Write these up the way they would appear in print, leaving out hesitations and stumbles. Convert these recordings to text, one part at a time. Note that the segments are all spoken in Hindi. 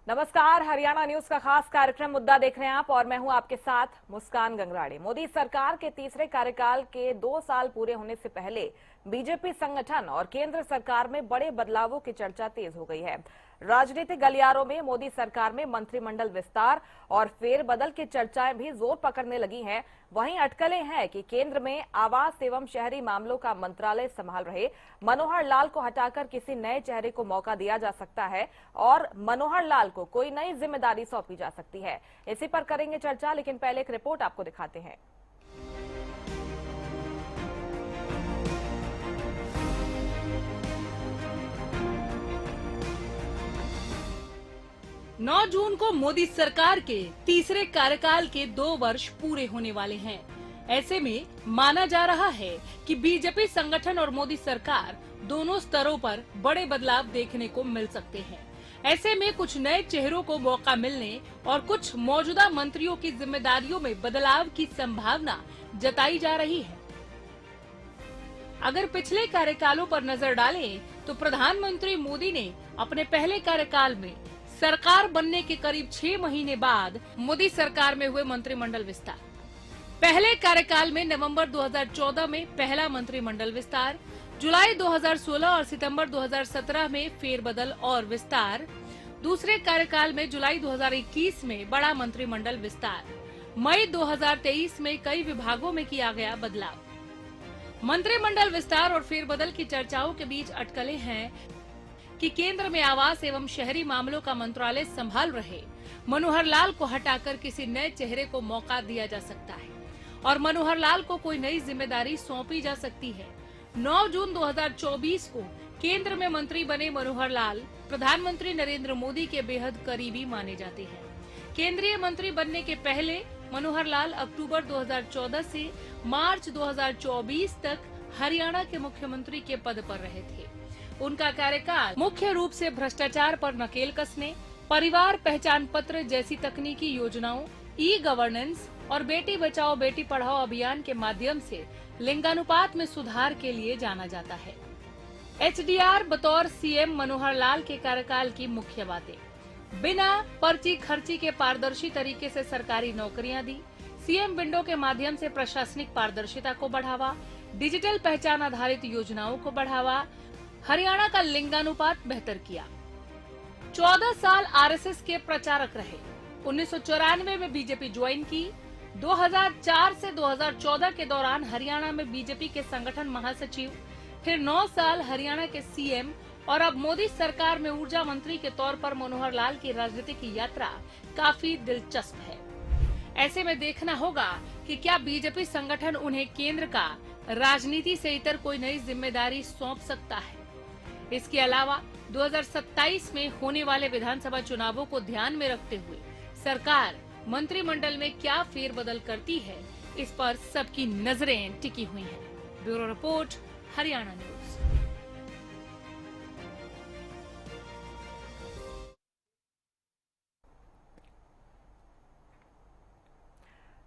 नमस्कार, हरियाणा न्यूज का खास कार्यक्रम मुद्दा देख रहे हैं आप और मैं हूं आपके साथ मुस्कान गंगराड़े। मोदी सरकार के तीसरे कार्यकाल के 2 साल पूरे होने से पहले बीजेपी संगठन और केंद्र सरकार में बड़े बदलावों की चर्चा तेज हो गई है। राजनीतिक गलियारों में मोदी सरकार में मंत्रिमंडल विस्तार और फेरबदल की चर्चाएं भी जोर पकड़ने लगी हैं। वहीं अटकलें हैं कि केंद्र में आवास एवं शहरी मामलों का मंत्रालय संभाल रहे मनोहर लाल को हटाकर किसी नए चेहरे को मौका दिया जा सकता है और मनोहर लाल को कोई नई जिम्मेदारी सौंपी जा सकती है। इसी पर करेंगे चर्चा, लेकिन पहले एक रिपोर्ट आपको दिखाते हैं। 9 जून को मोदी सरकार के तीसरे कार्यकाल के 2 वर्ष पूरे होने वाले हैं। ऐसे में माना जा रहा है कि बीजेपी संगठन और मोदी सरकार दोनों स्तरों पर बड़े बदलाव देखने को मिल सकते हैं। ऐसे में कुछ नए चेहरों को मौका मिलने और कुछ मौजूदा मंत्रियों की जिम्मेदारियों में बदलाव की संभावना जताई जा रही है। अगर पिछले कार्यकालों पर नजर डालें तो प्रधानमंत्री मोदी ने अपने पहले कार्यकाल में सरकार बनने के करीब 6 महीने बाद मोदी सरकार में हुए मंत्रिमंडल विस्तार, पहले कार्यकाल में नवंबर 2014 में पहला मंत्रिमंडल विस्तार, जुलाई 2016 और सितंबर 2017 में फेरबदल और विस्तार, दूसरे कार्यकाल में जुलाई 2021 में बड़ा मंत्रिमंडल विस्तार, मई 2023 में कई विभागों में किया गया बदलाव। मंत्रिमंडल विस्तार और फेरबदल की चर्चाओं के बीच अटकलें हैं कि केंद्र में आवास एवं शहरी मामलों का मंत्रालय संभाल रहे मनोहर लाल को हटाकर किसी नए चेहरे को मौका दिया जा सकता है और मनोहर लाल को कोई नई जिम्मेदारी सौंपी जा सकती है। 9 जून 2024 को केंद्र में मंत्री बने मनोहर लाल प्रधानमंत्री नरेंद्र मोदी के बेहद करीबी माने जाते हैं। केंद्रीय मंत्री बनने के पहले मनोहर लाल अक्टूबर 2014 से मार्च 2024 तक हरियाणा के मुख्यमंत्री के पद पर रहे थे। उनका कार्यकाल मुख्य रूप से भ्रष्टाचार पर नकेल कसने, परिवार पहचान पत्र जैसी तकनीकी योजनाओं, ई गवर्नेंस और बेटी बचाओ बेटी पढ़ाओ अभियान के माध्यम से लिंगानुपात में सुधार के लिए जाना जाता है। एचडीआर बतौर सीएम मनोहर लाल के कार्यकाल की मुख्य बातें: बिना पर्ची खर्ची के पारदर्शी तरीके से सरकारी नौकरियां दी, सीएम विंडो के माध्यम से प्रशासनिक पारदर्शिता को बढ़ावा, डिजिटल पहचान आधारित योजनाओं को बढ़ावा, हरियाणा का लिंगानुपात बेहतर किया। 14 साल आरएसएस के प्रचारक रहे, 1994 में बीजेपी ज्वाइन की। 2004 से 2014 के दौरान हरियाणा में बीजेपी के संगठन महासचिव, फिर 9 साल हरियाणा के सीएम और अब मोदी सरकार में ऊर्जा मंत्री के तौर पर मनोहर लाल की राजनीतिक यात्रा काफी दिलचस्प है। ऐसे में देखना होगा कि क्या बीजेपी संगठन उन्हें केंद्र का राजनीति से इतर कोई नई जिम्मेदारी सौंप सकता है। इसके अलावा 2027 में होने वाले विधानसभा चुनावों को ध्यान में रखते हुए सरकार मंत्रिमंडल में क्या फेरबदल करती है, इस पर सबकी नजरें टिकी हुई हैं। Bureau report, Haryana news.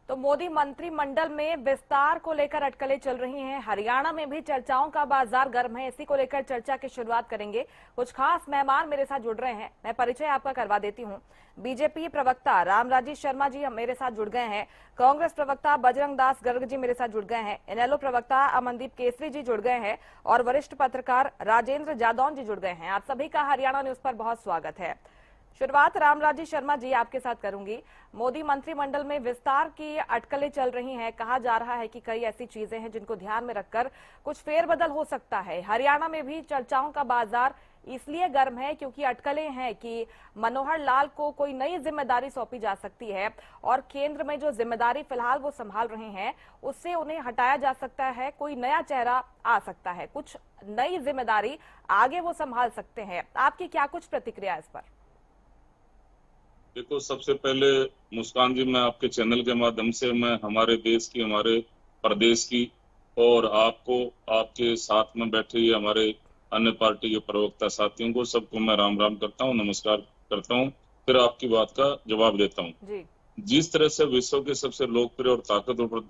तो मोदी मंत्रिमंडल में विस्तार को लेकर अटकलें चल रही हैं। हरियाणा में भी चर्चाओं का बाजार गर्म है। इसी को लेकर चर्चा की शुरुआत करेंगे। कुछ खास मेहमान मेरे साथ जुड़ रहे हैं, मैं परिचय आपका करवा देती हूं। बीजेपी प्रवक्ता रामराजी शर्मा जी मेरे साथ जुड़ गए हैं, कांग्रेस प्रवक्ता बजरंग दास गर्ग जी मेरे साथ जुड़ गए हैं, इनेलो प्रवक्ता अमनदीप केसरी जी जुड़ गए हैं और वरिष्ठ पत्रकार राजेंद्र जादौन जी जुड़ गए हैं। आप सभी का हरियाणा न्यूज पर बहुत स्वागत है। शुरुआत रामराजी शर्मा जी आपके साथ करूंगी। मोदी मंत्रिमंडल में विस्तार की अटकलें चल रही हैं। कहा जा रहा है कि कई ऐसी चीजें हैं जिनको ध्यान में रखकर कुछ फेरबदल हो सकता है। हरियाणा में भी चर्चाओं का बाजार इसलिए गर्म है क्योंकि अटकलें हैं कि मनोहर लाल को कोई नई जिम्मेदारी सौंपी जा सकती है और केंद्र में जो जिम्मेदारी फिलहाल वो संभाल रहे हैं उससे उन्हें हटाया जा सकता है, कोई नया चेहरा आ सकता है, कुछ नई जिम्मेदारी आगे वो संभाल सकते हैं। आपकी क्या कुछ प्रतिक्रिया इस पर? देखो, सबसे पहले मुस्कान जी, मैं आपके चैनल के माध्यम से मैं हमारे देश की, हमारे प्रदेश की और आपको, आपके साथ में बैठे हमारे अन्य पार्टी के प्रवक्ता साथियों को, सबको मैं राम राम करता हूं, नमस्कार करता हूं, फिर आपकी बात का जवाब देता हूं। जिस तरह से विश्व के सबसे लोकप्रिय और ताकतवर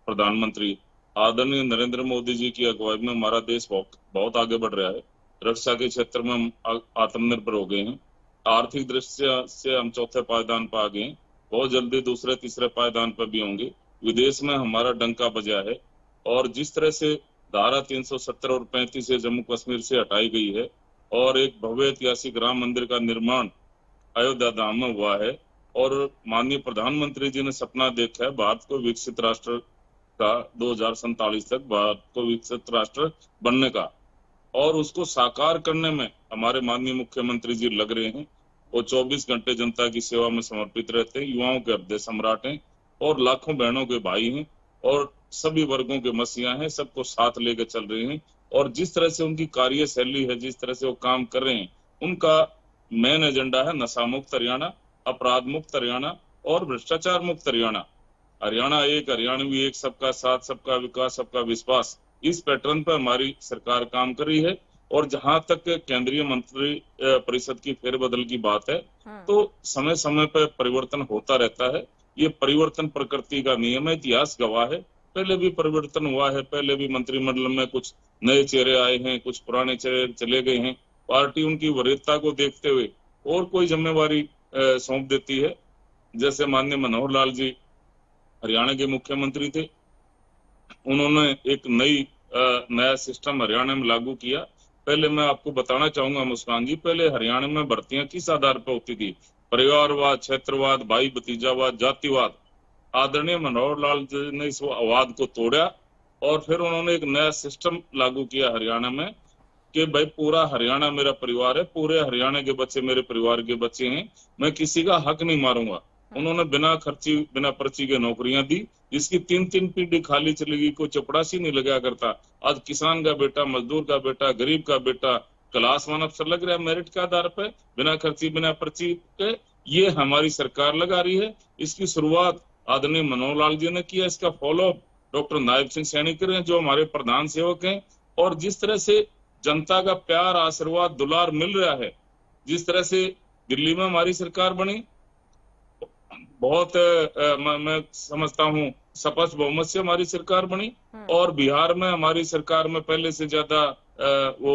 प्रधानमंत्री आदरणीय नरेंद्र मोदी जी की अगुवाई में हमारा देश बहुत आगे बढ़ रहा है। रक्षा के क्षेत्र में हम आत्मनिर्भर हो गए हैं। आर्थिक दृष्टि से हम चौथे पायदान पर आ गए हैं, बहुत जल्दी दूसरे तीसरे पायदान पर भी होंगे। विदेश में हमारा डंका बजा है और जिस तरह से धारा 370 और 35 जम्मू कश्मीर से हटाई गई है और एक भव्य ऐतिहासिक राम मंदिर का निर्माण अयोध्या धाम में हुआ है और माननीय प्रधानमंत्री जी ने सपना देखा है भारत को विकसित राष्ट्र का 2047 तक भारत को विकसित राष्ट्र बनने का, और उसको साकार करने में हमारे माननीय मुख्यमंत्री जी लग रहे हैं। वो 24 घंटे जनता की सेवा में समर्पित रहते हैं, युवाओं के हृदय सम्राट हैं और लाखों बहनों के भाई हैं और सभी वर्गों के मसीहा हैं, सबको साथ लेकर चल रहे हैं। और जिस तरह से उनकी कार्यशैली है, जिस तरह से वो काम कर रहे हैं, उनका मेन एजेंडा है नशा मुक्त हरियाणा, अपराध मुक्त हरियाणा और भ्रष्टाचार मुक्त हरियाणा। हरियाणा एक, हरियाणवी एक, सबका साथ, सबका विकास, सबका विश्वास, इस पैटर्न पर हमारी सरकार काम कर रही है। और जहां तक केंद्रीय मंत्री परिषद की फेरबदल की बात है, तो समय समय पर परिवर्तन होता रहता है। ये परिवर्तन प्रकृति का नियम है, इतिहास गवाह है। पहले भी परिवर्तन हुआ है, पहले भी मंत्रिमंडल में कुछ नए चेहरे आए हैं, कुछ पुराने चेहरे चले गए हैं। पार्टी उनकी वरीयता को देखते हुए और कोई जिम्मेवारी सौंप देती है। जैसे माननीय मनोहर लाल जी हरियाणा के मुख्यमंत्री थे, उन्होंने एक नया सिस्टम हरियाणा में लागू किया। पहले मैं आपको बताना चाहूंगा मुस्कान जी, पहले हरियाणा में भर्तियां किस आधार पर होती थी? परिवारवाद, क्षेत्रवाद, भाई भतीजावाद, जातिवाद। आदरणीय मनोहर लाल जी ने इस वाद को तोड़ा और फिर उन्होंने एक नया सिस्टम लागू किया हरियाणा में कि भाई पूरा हरियाणा मेरा परिवार है, पूरे हरियाणा के बच्चे मेरे परिवार के बच्चे हैं, मैं किसी का हक नहीं मारूंगा। उन्होंने बिना खर्ची बिना पर्ची के नौकरियां दी, जिसकी 3-3 पीढ़ी खाली चलेगी, कोई चपड़ासी नहीं लगा करता। आज किसान का बेटा, मजदूर का बेटा, गरीब का बेटा क्लास 1 अफसर लग रहा है मेरिट के आधार पर, बिना खर्ची बिना पर्ची के। ये हमारी सरकार लगा रही है। इसकी शुरुआत आदरणीय मनोहर लाल जी ने किया, इसका फॉलोअप डॉक्टर नायब सिंह सैनी कर रहे हैं, जो हमारे प्रधान सेवक हैं। और जिस तरह से जनता का प्यार, आशीर्वाद, दुलार मिल रहा है, जिस तरह से दिल्ली में हमारी सरकार बनी, बहुत मैं समझता हूँ स्पष्ट बहुमत से हमारी सरकार बनी, और बिहार में हमारी सरकार में पहले से ज्यादा वो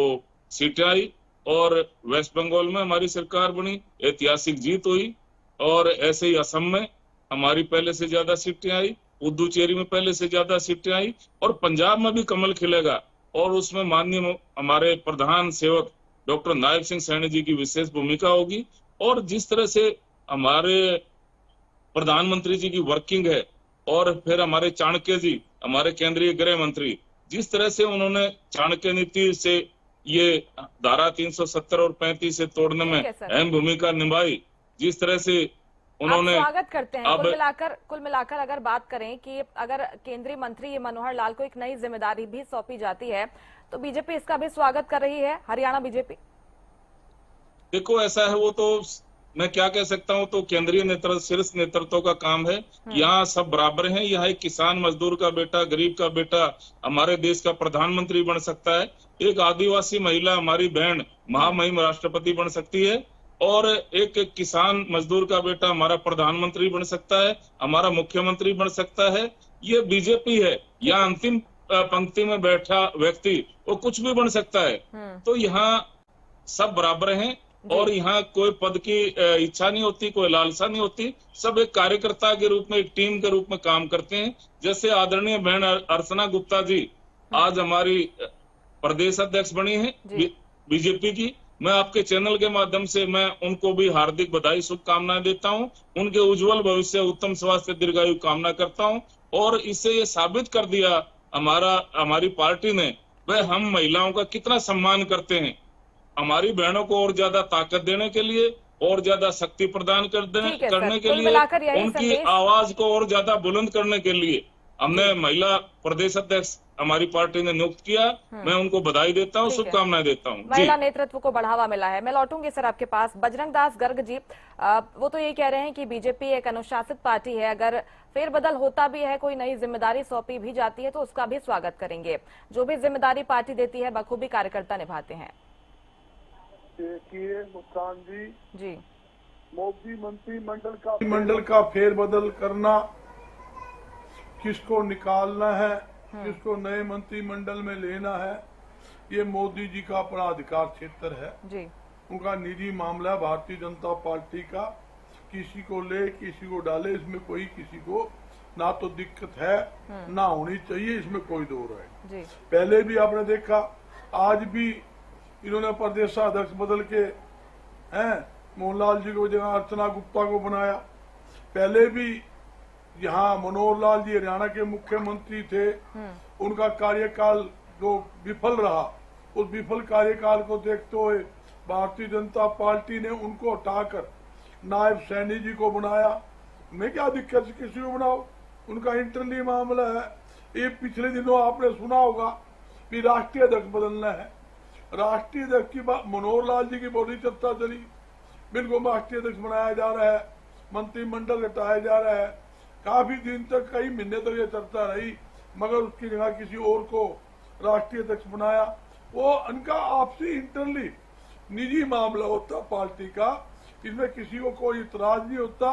सीटें आई, और वेस्ट बंगाल में हमारी सरकार बनी, ऐतिहासिक जीत हुई। और ऐसे ही असम में हमारी पहले से ज्यादा सीटें आई, पुदुचेरी में पहले से ज्यादा सीटें आई, और पंजाब में भी कमल खिलेगा। और उसमें माननीय हमारे प्रधान सेवक डॉक्टर नायब सिंह सैनी जी की विशेष भूमिका होगी। और जिस तरह से हमारे प्रधानमंत्री जी की वर्किंग है, और फिर हमारे चाणक्य जी, हमारे केंद्रीय गृह मंत्री, जिस तरह से उन्होंने चाणक्य नीति से ये धारा 370 और 35 से तोड़ने में अहम भूमिका निभाई, जिस तरह से उन्होंने स्वागत करते हैं। कुल मिलाकर अगर बात करें कि अगर केंद्रीय मंत्री मनोहर लाल को एक नई जिम्मेदारी भी सौंपी जाती है, तो बीजेपी इसका भी स्वागत कर रही है, हरियाणा बीजेपी। देखो ऐसा है, वो तो मैं क्या कह सकता हूँ, तो केंद्रीय नेतृत्व, शीर्ष नेतृत्व का काम है। यहाँ सब बराबर हैं। यहाँ एक किसान मजदूर का बेटा, गरीब का बेटा हमारे देश का प्रधानमंत्री बन सकता है। एक आदिवासी महिला, हमारी बहन, महामहिम राष्ट्रपति बन सकती है, और एक किसान मजदूर का बेटा हमारा प्रधानमंत्री बन सकता है, हमारा मुख्यमंत्री बन सकता है। ये बीजेपी है। यहाँ अंतिम पंक्ति में बैठा व्यक्ति वो कुछ भी बन सकता है। तो यहाँ सब बराबर हैं, और यहाँ कोई पद की इच्छा नहीं होती, कोई लालसा नहीं होती। सब एक कार्यकर्ता के रूप में, एक टीम के रूप में काम करते हैं। जैसे आदरणीय बहन अर्चना गुप्ता जी आज हमारी प्रदेश अध्यक्ष बनी है बीजेपी की। मैं आपके चैनल के माध्यम से मैं उनको भी हार्दिक बधाई, शुभकामनाएं देता हूं। उनके उज्जवल भविष्य, उत्तम स्वास्थ्य, दीर्घायु कामना करता हूं। और इससे ये साबित कर दिया हमारी पार्टी ने, वह हम महिलाओं का कितना सम्मान करते हैं। हमारी बहनों को और ज्यादा ताकत देने के लिए, और ज्यादा शक्ति प्रदान करने के लिए, उनकी आवाज को और ज्यादा बुलंद करने के लिए हमने महिला प्रदेश अध्यक्ष हमारी पार्टी ने नियुक्त किया। मैं उनको बधाई देता हूँ, शुभकामनाएं देता हूँ। महिला नेतृत्व को बढ़ावा मिला है। मैं लौटूंगी सर आपके पास। बजरंग दास गर्ग जी, वो तो ये कह रहे हैं कि बीजेपी एक अनुशासित पार्टी है, अगर फेरबदल होता भी है, कोई नई जिम्मेदारी सौंपी भी जाती है, तो उसका भी स्वागत करेंगे। जो भी जिम्मेदारी पार्टी देती है बखूबी कार्यकर्ता निभाते हैं। देखिए मुस्कान जी, मोदी मंत्रिमंडल का फेरबदल करना, किसको निकालना है, किसको नए मंत्रिमंडल में लेना है, ये मोदी जी का अपना अधिकार क्षेत्र है। जी। उनका निजी मामला है भारतीय जनता पार्टी का। किसी को ले किसी को डाले, इसमें कोई किसी को ना तो दिक्कत है ना होनी चाहिए, इसमें कोई दो राय। पहले भी आपने देखा, आज भी इन्होंने प्रदेशाध्यक्ष बदल के हैं मोहनलाल जी को जगह अर्चना गुप्ता को बनाया। पहले भी यहाँ मनोहर लाल जी हरियाणा के मुख्यमंत्री थे, उनका कार्यकाल जो विफल रहा, उस विफल कार्यकाल को देखते हुए भारतीय जनता पार्टी ने उनको हटाकर नायब सैनी जी को बनाया। मैं क्या दिक्कत, किसी को बनाओ, उनका इंटरनली मामला है। ये पिछले दिनों आपने सुना होगा कि राष्ट्रीय अध्यक्ष बदलना है। राष्ट्रीय अध्यक्ष की बात मनोहर लाल जी की बड़ी चर्चा चली, बिल्कुल राष्ट्रीय अध्यक्ष बनाया जा रहा है, मंत्रिमंडल हटाया जा रहा है। काफी दिन तक, कई महीने तक ये चर्चा रही, मगर उसकी जगह किसी और को राष्ट्रीय अध्यक्ष बनाया। वो उनका आपसी इंटरनली निजी मामला होता पार्टी का, इसमें किसी को कोई इतराज नहीं होता।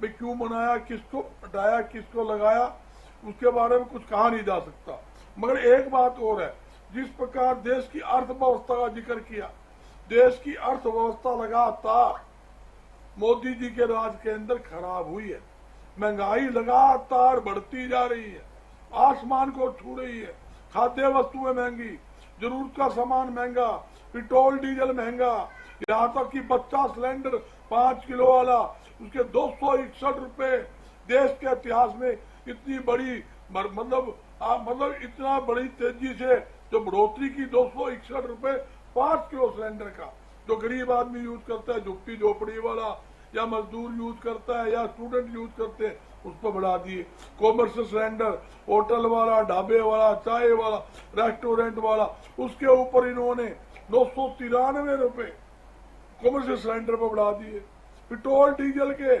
भाई क्यों बनाया, किसको हटाया, किसको लगाया, उसके बारे में कुछ कहा नहीं जा सकता। मगर एक बात और है, जिस प्रकार देश की अर्थव्यवस्था का जिक्र किया, देश की अर्थव्यवस्था लगातार मोदी जी के राज के अंदर खराब हुई है। महंगाई लगातार बढ़ती जा रही है, आसमान को छू रही है। खाद्य वस्तुएं महंगी, जरूरत का सामान महंगा, पेट्रोल डीजल महंगा, यहाँ तक कि बच्चा सिलेंडर 5 किलो वाला उसके 261 रुपए। देश के इतिहास में इतनी बड़ी मतलब इतना बड़ी तेजी से जो बढ़ोतरी की 261 रुपए 5 किलो सिलेंडर का, जो गरीब आदमी यूज करता है, झुग्गी झोपड़ी वाला या मजदूर यूज करता है या स्टूडेंट यूज करते हैं, उस पर बढ़ा दिए। कॉमर्शियल सिलेंडर, होटल वाला, ढाबे वाला, चाय वाला, रेस्टोरेंट वाला, उसके ऊपर इन्होंने 993 रुपए कॉमर्शियल सिलेंडर पर बढ़ा दिए। पेट्रोल डीजल के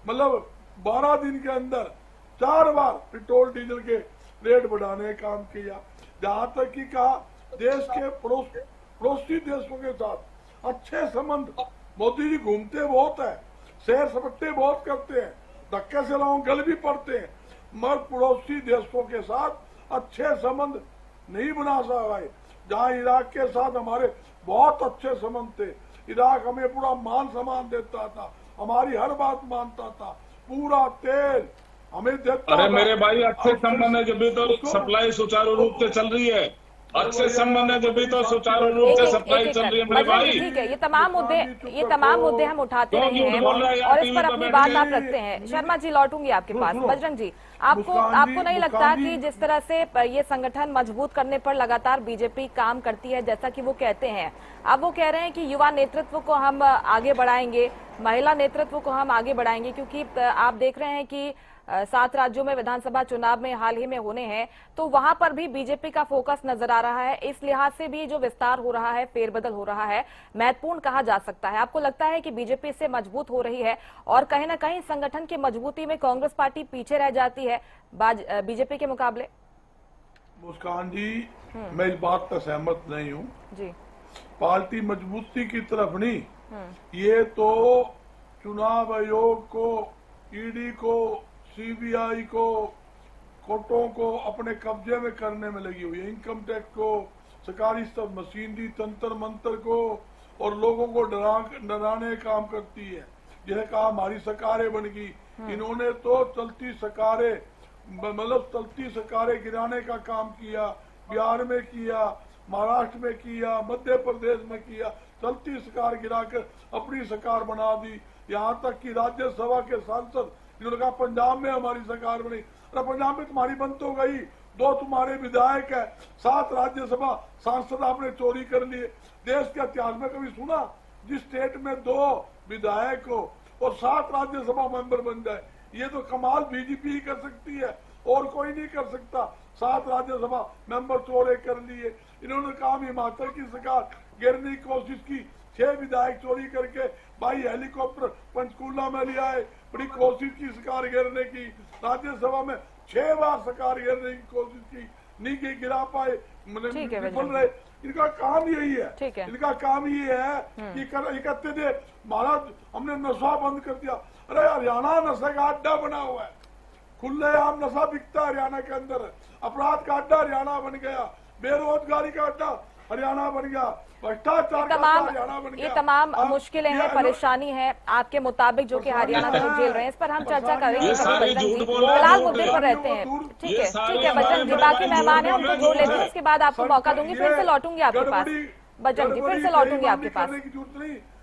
मतलब 12 दिन के अंदर 4 बार पेट्रोल डीजल के रेट बढ़ाने का काम किया। जहां तक कि कहा देश के पड़ोसी देशों के साथ अच्छे संबंध, मोदी जी घूमते बहुत है, सैर सपट्टे बहुत करते हैं, धक्के से लोगों गल भी पड़ते हैं, मगर पड़ोसी देशों के साथ अच्छे संबंध नहीं बना सका है। जहाँ इराक के साथ हमारे बहुत अच्छे संबंध थे, इराक हमें पूरा मान सम्मान देता था, हमारी हर बात मानता था, पूरा तेल हमें देता। अरे मेरे भाई, अच्छे संबंध है जब भी तो सप्लाई सुचारू रूप से चल रही है। अच्छे संबंध है जब भी तो सुचारू रूप से सप्लाई चल रही है मेरे भाई। ठीक है, ये तमाम मुद्दे हम उठाते रहे हैं और इस पर अपनी बात आप रखते हैं। शर्मा जी, लौटूंगी आपके पास। बजरंग जी, आपको नहीं लगता कि जिस तरह से ये संगठन मजबूत करने पर लगातार बीजेपी काम करती है, जैसा कि वो कहते हैं, अब वो कह रहे हैं कि युवा नेतृत्व को हम आगे बढ़ाएंगे, महिला नेतृत्व को हम आगे बढ़ाएंगे, क्योंकि आप देख रहे हैं कि 7 राज्यों में विधानसभा चुनाव में हाल ही में होने हैं, तो वहां पर भी बीजेपी का फोकस नजर आ रहा है। इस लिहाज से भी जो विस्तार हो रहा है, फेरबदल हो रहा है, महत्वपूर्ण कहा जा सकता है। आपको लगता है कि बीजेपी से मजबूत हो रही है और कहीं ना कहीं संगठन की मजबूती में कांग्रेस पार्टी पीछे रह जाती है बीजेपी के मुकाबले? मुस्कान जी, मैं इस बात पर सहमत नहीं हूँ जी। पार्टी मजबूती की तरफ नहीं, ये तो चुनाव आयोग को, ईडी को, सीबीआई को, कोर्टों को अपने कब्जे में करने में लगी हुई है, इनकम टैक्स को, सरकारी सब मशीनरी, तंत्र मंत्र को, और लोगों को डराने काम करती है। जैसे कहा हमारी सरकारें बन गई, इन्होंने तो चलती सरकारें मतलब चलती सरकारें गिराने का काम किया। बिहार में किया, महाराष्ट्र में किया, मध्य प्रदेश में किया, चलती सरकार गिराकर अपनी सरकार बना दी। यहाँ तक कि राज्यसभा के सांसद इन्होंने कहा पंजाब में हमारी सरकार बनी। अरे पंजाब में तुम्हारी बंद तो गई, 2 तुम्हारे विधायक है, 7 राज्यसभा सांसद आपने चोरी कर लिए। देश के इतिहास में कभी सुना जिस स्टेट में 2 विधायक हो और 7 राज्यसभा मेंबर बन जाए? ये तो कमाल बीजेपी ही कर सकती है, और कोई नहीं कर सकता। 7 राज्यसभा मेंबर चोरी कर लिए। इन्होंने काम हिमाचल की सरकार गिरने की कोशिश की, 6 विधायक चोरी करके भाई हेलीकॉप्टर पंचकूला में ले आए, बड़ी कोशिश की सरकार गिरने की। राज्यसभा में 6 बार सरकार गिरने की कोशिश की, नहीं की, गिरा पाए, विफल रहे। इनका काम यही है, इनका काम ये है कि कहते थे महाराज हमने नशा बंद कर दिया। अरे हरियाणा नशे का अड्डा बना हुआ है, खुलेआम नशा बिकता है हरियाणा के अंदर, अपराध का अड्डा हरियाणा बन गया, बेरोजगारी का अड्डा हरियाणा बन गया। भ्रष्टाचार का हरियाणा बन ये गया। तमाम अब मुश्किलें ये हैं, परेशानी है आपके मुताबिक जो कि हरियाणा में लोग झेल रहे हैं, इस पर हम चर्चा करेंगे। ये सारे बजरंग झूठ जी बोल रहे हैं, फिलहाल झूठ मुद्दे है। पर रहते हैं। ठीक ये है, सारे ठीक है हमारे बजरंग जी, बड़े बाकी भाई मेहमान है झूठ उनको बोल जोड़ रहे लेते हैं, हैं। उसके बाद आपको मौका दूंगी, फिर से लौटूंगी आपके पास। बजरंग जी फिर से लौटूंगी आपके पास।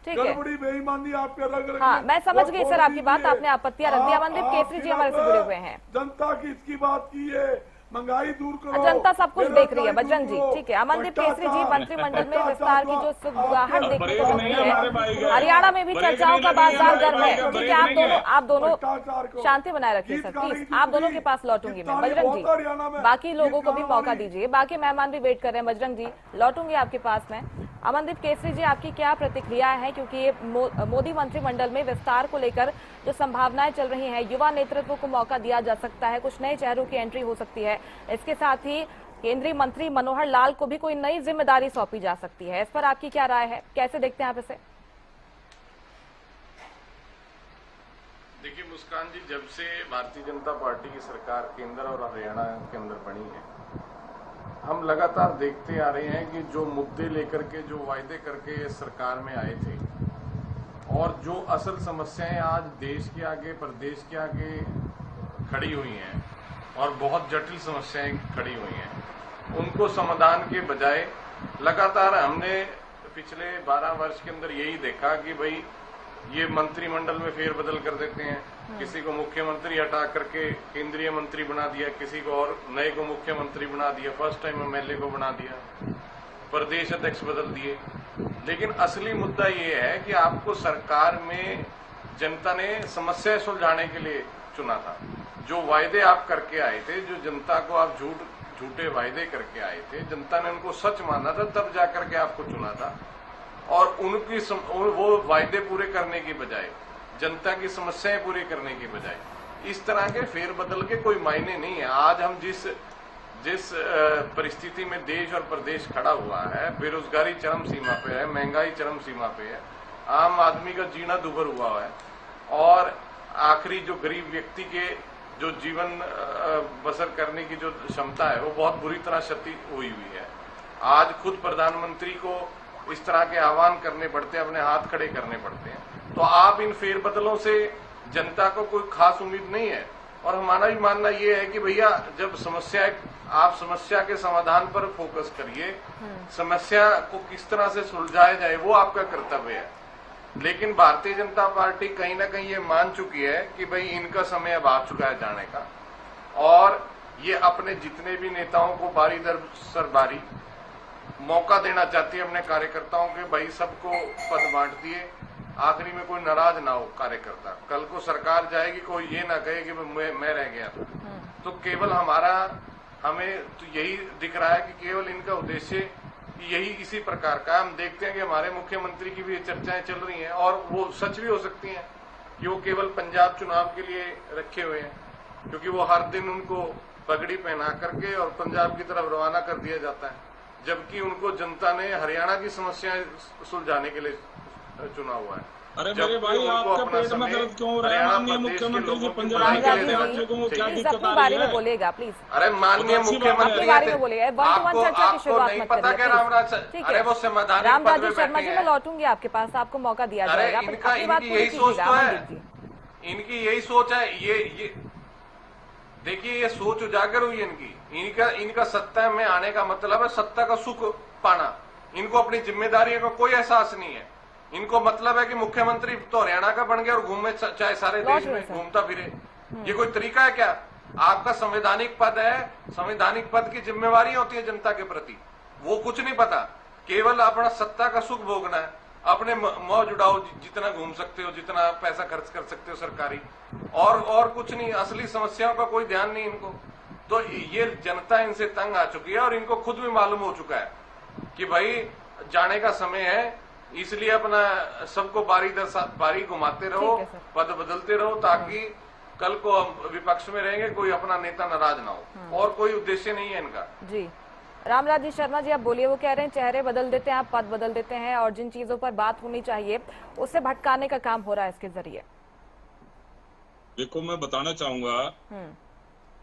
ठीक है, गड़बड़ी बेईमानी आप पे अलग हाँ मैं समझ गई सर आपकी बात, आपने आपत्तियां रख दी। अमनदीप केसरी जी हमारे से जुड़े हुए हैं। जनता की इसकी बात की है, महंगाई दूर करो, जनता सब कुछ देख रही है बेरोजगारी बजरंग जी। दूर करो, ठीक है, अमनदीप केसरी जी मंत्रिमंडल में विस्तार की जो भ्रष्टाचार सुगबुगाहट देखने को ब्रेक मिलती नहीं है हमारे भाई है, का। हरियाणा में भी ब्रेक चर्चाओं नहीं का लगी है बाजार हमारे गर्म भाई है। का, ठीक ब्रेक है, नहीं है। आप दोनों भ्रष्टाचार को शांति बनाए रखिए सर प्लीज। आप दोनों के पास लौटूंगी मैं। बजरंग जी बाकी लोगों को भी मौका दीजिए, बाकी मेहमान भी वेट कर रहे हैं। बजरंग जी लौटूंगी आपके पास में। अमनदीप केसरी जी आपकी क्या प्रतिक्रिया है, क्योंकि ये मोदी मंत्रिमंडल में विस्तार को लेकर जो संभावनाएं चल रही हैं, युवा नेतृत्व को मौका दिया जा सकता है, कुछ नए चेहरों की एंट्री हो सकती है, इसके साथ ही केंद्रीय मंत्री मनोहर लाल को भी कोई नई जिम्मेदारी सौंपी जा सकती है, इस पर आपकी क्या राय है, कैसे देखते हैं आप इसे? देखिए मुस्कान जी, जब से भारतीय जनता पार्टी की सरकार केंद्र और हरियाणा के अंदर बनी है, हम लगातार देखते आ रहे हैं कि जो मुद्दे लेकर के, जो वायदे करके सरकार में आए थे और जो असल समस्याएं आज देश के आगे, प्रदेश के आगे खड़ी हुई हैं और बहुत जटिल समस्याएं खड़ी हुई हैं, उनको समाधान के बजाय लगातार हमने पिछले 12 वर्ष के अंदर यही देखा कि भाई ये मंत्रिमंडल में फेरबदल कर देते हैं, किसी को मुख्यमंत्री हटा करके केंद्रीय मंत्री बना दिया, किसी को और नए को मुख्यमंत्री बना दिया, फर्स्ट टाइम एमएलए को बना दिया, प्रदेश अध्यक्ष बदल दिए। लेकिन असली मुद्दा ये है कि आपको सरकार में जनता ने समस्याएं सुलझाने के लिए चुना था। जो वायदे आप करके आए थे, जो जनता को आप झूठे वायदे करके आए थे, जनता ने उनको सच माना था, तब जाकर के आपको चुना था। और उनकी वो वायदे पूरे करने की बजाय, जनता की समस्याएं पूरी करने की बजाय इस तरह के फेरबदल के कोई मायने नहीं है। आज हम जिस परिस्थिति में देश और प्रदेश खड़ा हुआ है, बेरोजगारी चरम सीमा पे है, महंगाई चरम सीमा पे है, आम आदमी का जीना दुभर हुआ है और आखिरी जो गरीब व्यक्ति के जो जीवन बसर करने की जो क्षमता है वो बहुत बुरी तरह क्षति हुई है। आज खुद प्रधानमंत्री को इस तरह के आह्वान करने पड़ते हैं, अपने हाथ खड़े करने पड़ते हैं। तो आप इन फेरबदलों से जनता को कोई खास उम्मीद नहीं है। और हमारा भी मानना ये है कि भैया जब आप समस्या के समाधान पर फोकस करिए, समस्या को किस तरह से सुलझाया जाए वो आपका कर्तव्य है। लेकिन भारतीय जनता पार्टी कहीं ना कहीं ये मान चुकी है कि भाई इनका समय अब आ चुका है जाने का, और ये अपने जितने भी नेताओं को बारी दर सर बारी मौका देना चाहती है अपने कार्यकर्ताओं के, भाई सबको पद बांट दिए, आखिरी में कोई नाराज ना हो कार्यकर्ता। कल को सरकार जाएगी, कोई ये ना कहे कि मैं रह गया था। तो केवल हमें तो यही दिख रहा है कि केवल इनका उद्देश्य यही इसी प्रकार का। हम देखते हैं कि हमारे मुख्यमंत्री की भी चर्चाएं चल रही हैं और वो सच भी हो सकती हैं कि वो केवल पंजाब चुनाव के लिए रखे हुए हैं, क्योंकि वो हर दिन उनको पगड़ी पहना करके और पंजाब की तरफ रवाना कर दिया जाता है, जबकि उनको जनता ने हरियाणा की समस्याएं सुलझाने के लिए चुना हुआ है। अरे मेरे भाई, आपका पेट में दर्द क्यों हो रहा है? माननीय मुख्यमंत्री जी पंजाब के राज्य को क्या दिक्कत आ रही है? बोलिएगा प्लीज। अरे माननीय मुख्यमंत्री रामराजी शर्मा जी, मैं लौटूंगी आपके पास, आपको मौका दिया जाएगा। इनकी यही सोच है, इनकी यही सोच है। ये देखिए, ये सोच उजागर हुई इनका सत्ता में आने का मतलब है सत्ता का सुख पाना। इनको अपनी जिम्मेदारियों का कोई एहसास नहीं है। इनको मतलब है कि मुख्यमंत्री तो हरियाणा का बन गया और घूमे चाहे सारे देश में घूमता फिरे। ये कोई तरीका है क्या? आपका संवैधानिक पद है, संवैधानिक पद की जिम्मेवारी होती है जनता के प्रति। वो कुछ नहीं पता, केवल अपना सत्ता का सुख भोगना है, अपने मौज उड़ाओ, जितना घूम सकते हो, जितना पैसा खर्च कर सकते हो सरकारी, और कुछ नहीं। असली समस्याओं का कोई ध्यान नहीं इनको। तो ये जनता इनसे तंग आ चुकी है और इनको खुद भी मालूम हो चुका है कि भाई जाने का समय है, इसलिए अपना सबको बारी घुमाते रहो, पद बदलते रहो, ताकि कल को विपक्ष में रहेंगे, कोई अपना नेता नाराज ना हो। और कोई उद्देश्य नहीं है इनका। जी रामराजी शर्मा जी, आप बोलिए। वो कह रहे हैं चेहरे बदल देते हैं, आप पद बदल देते हैं, और जिन चीजों पर बात होनी चाहिए उससे भटकाने का काम हो रहा है इसके जरिए। देखो, मैं बताना चाहूंगा,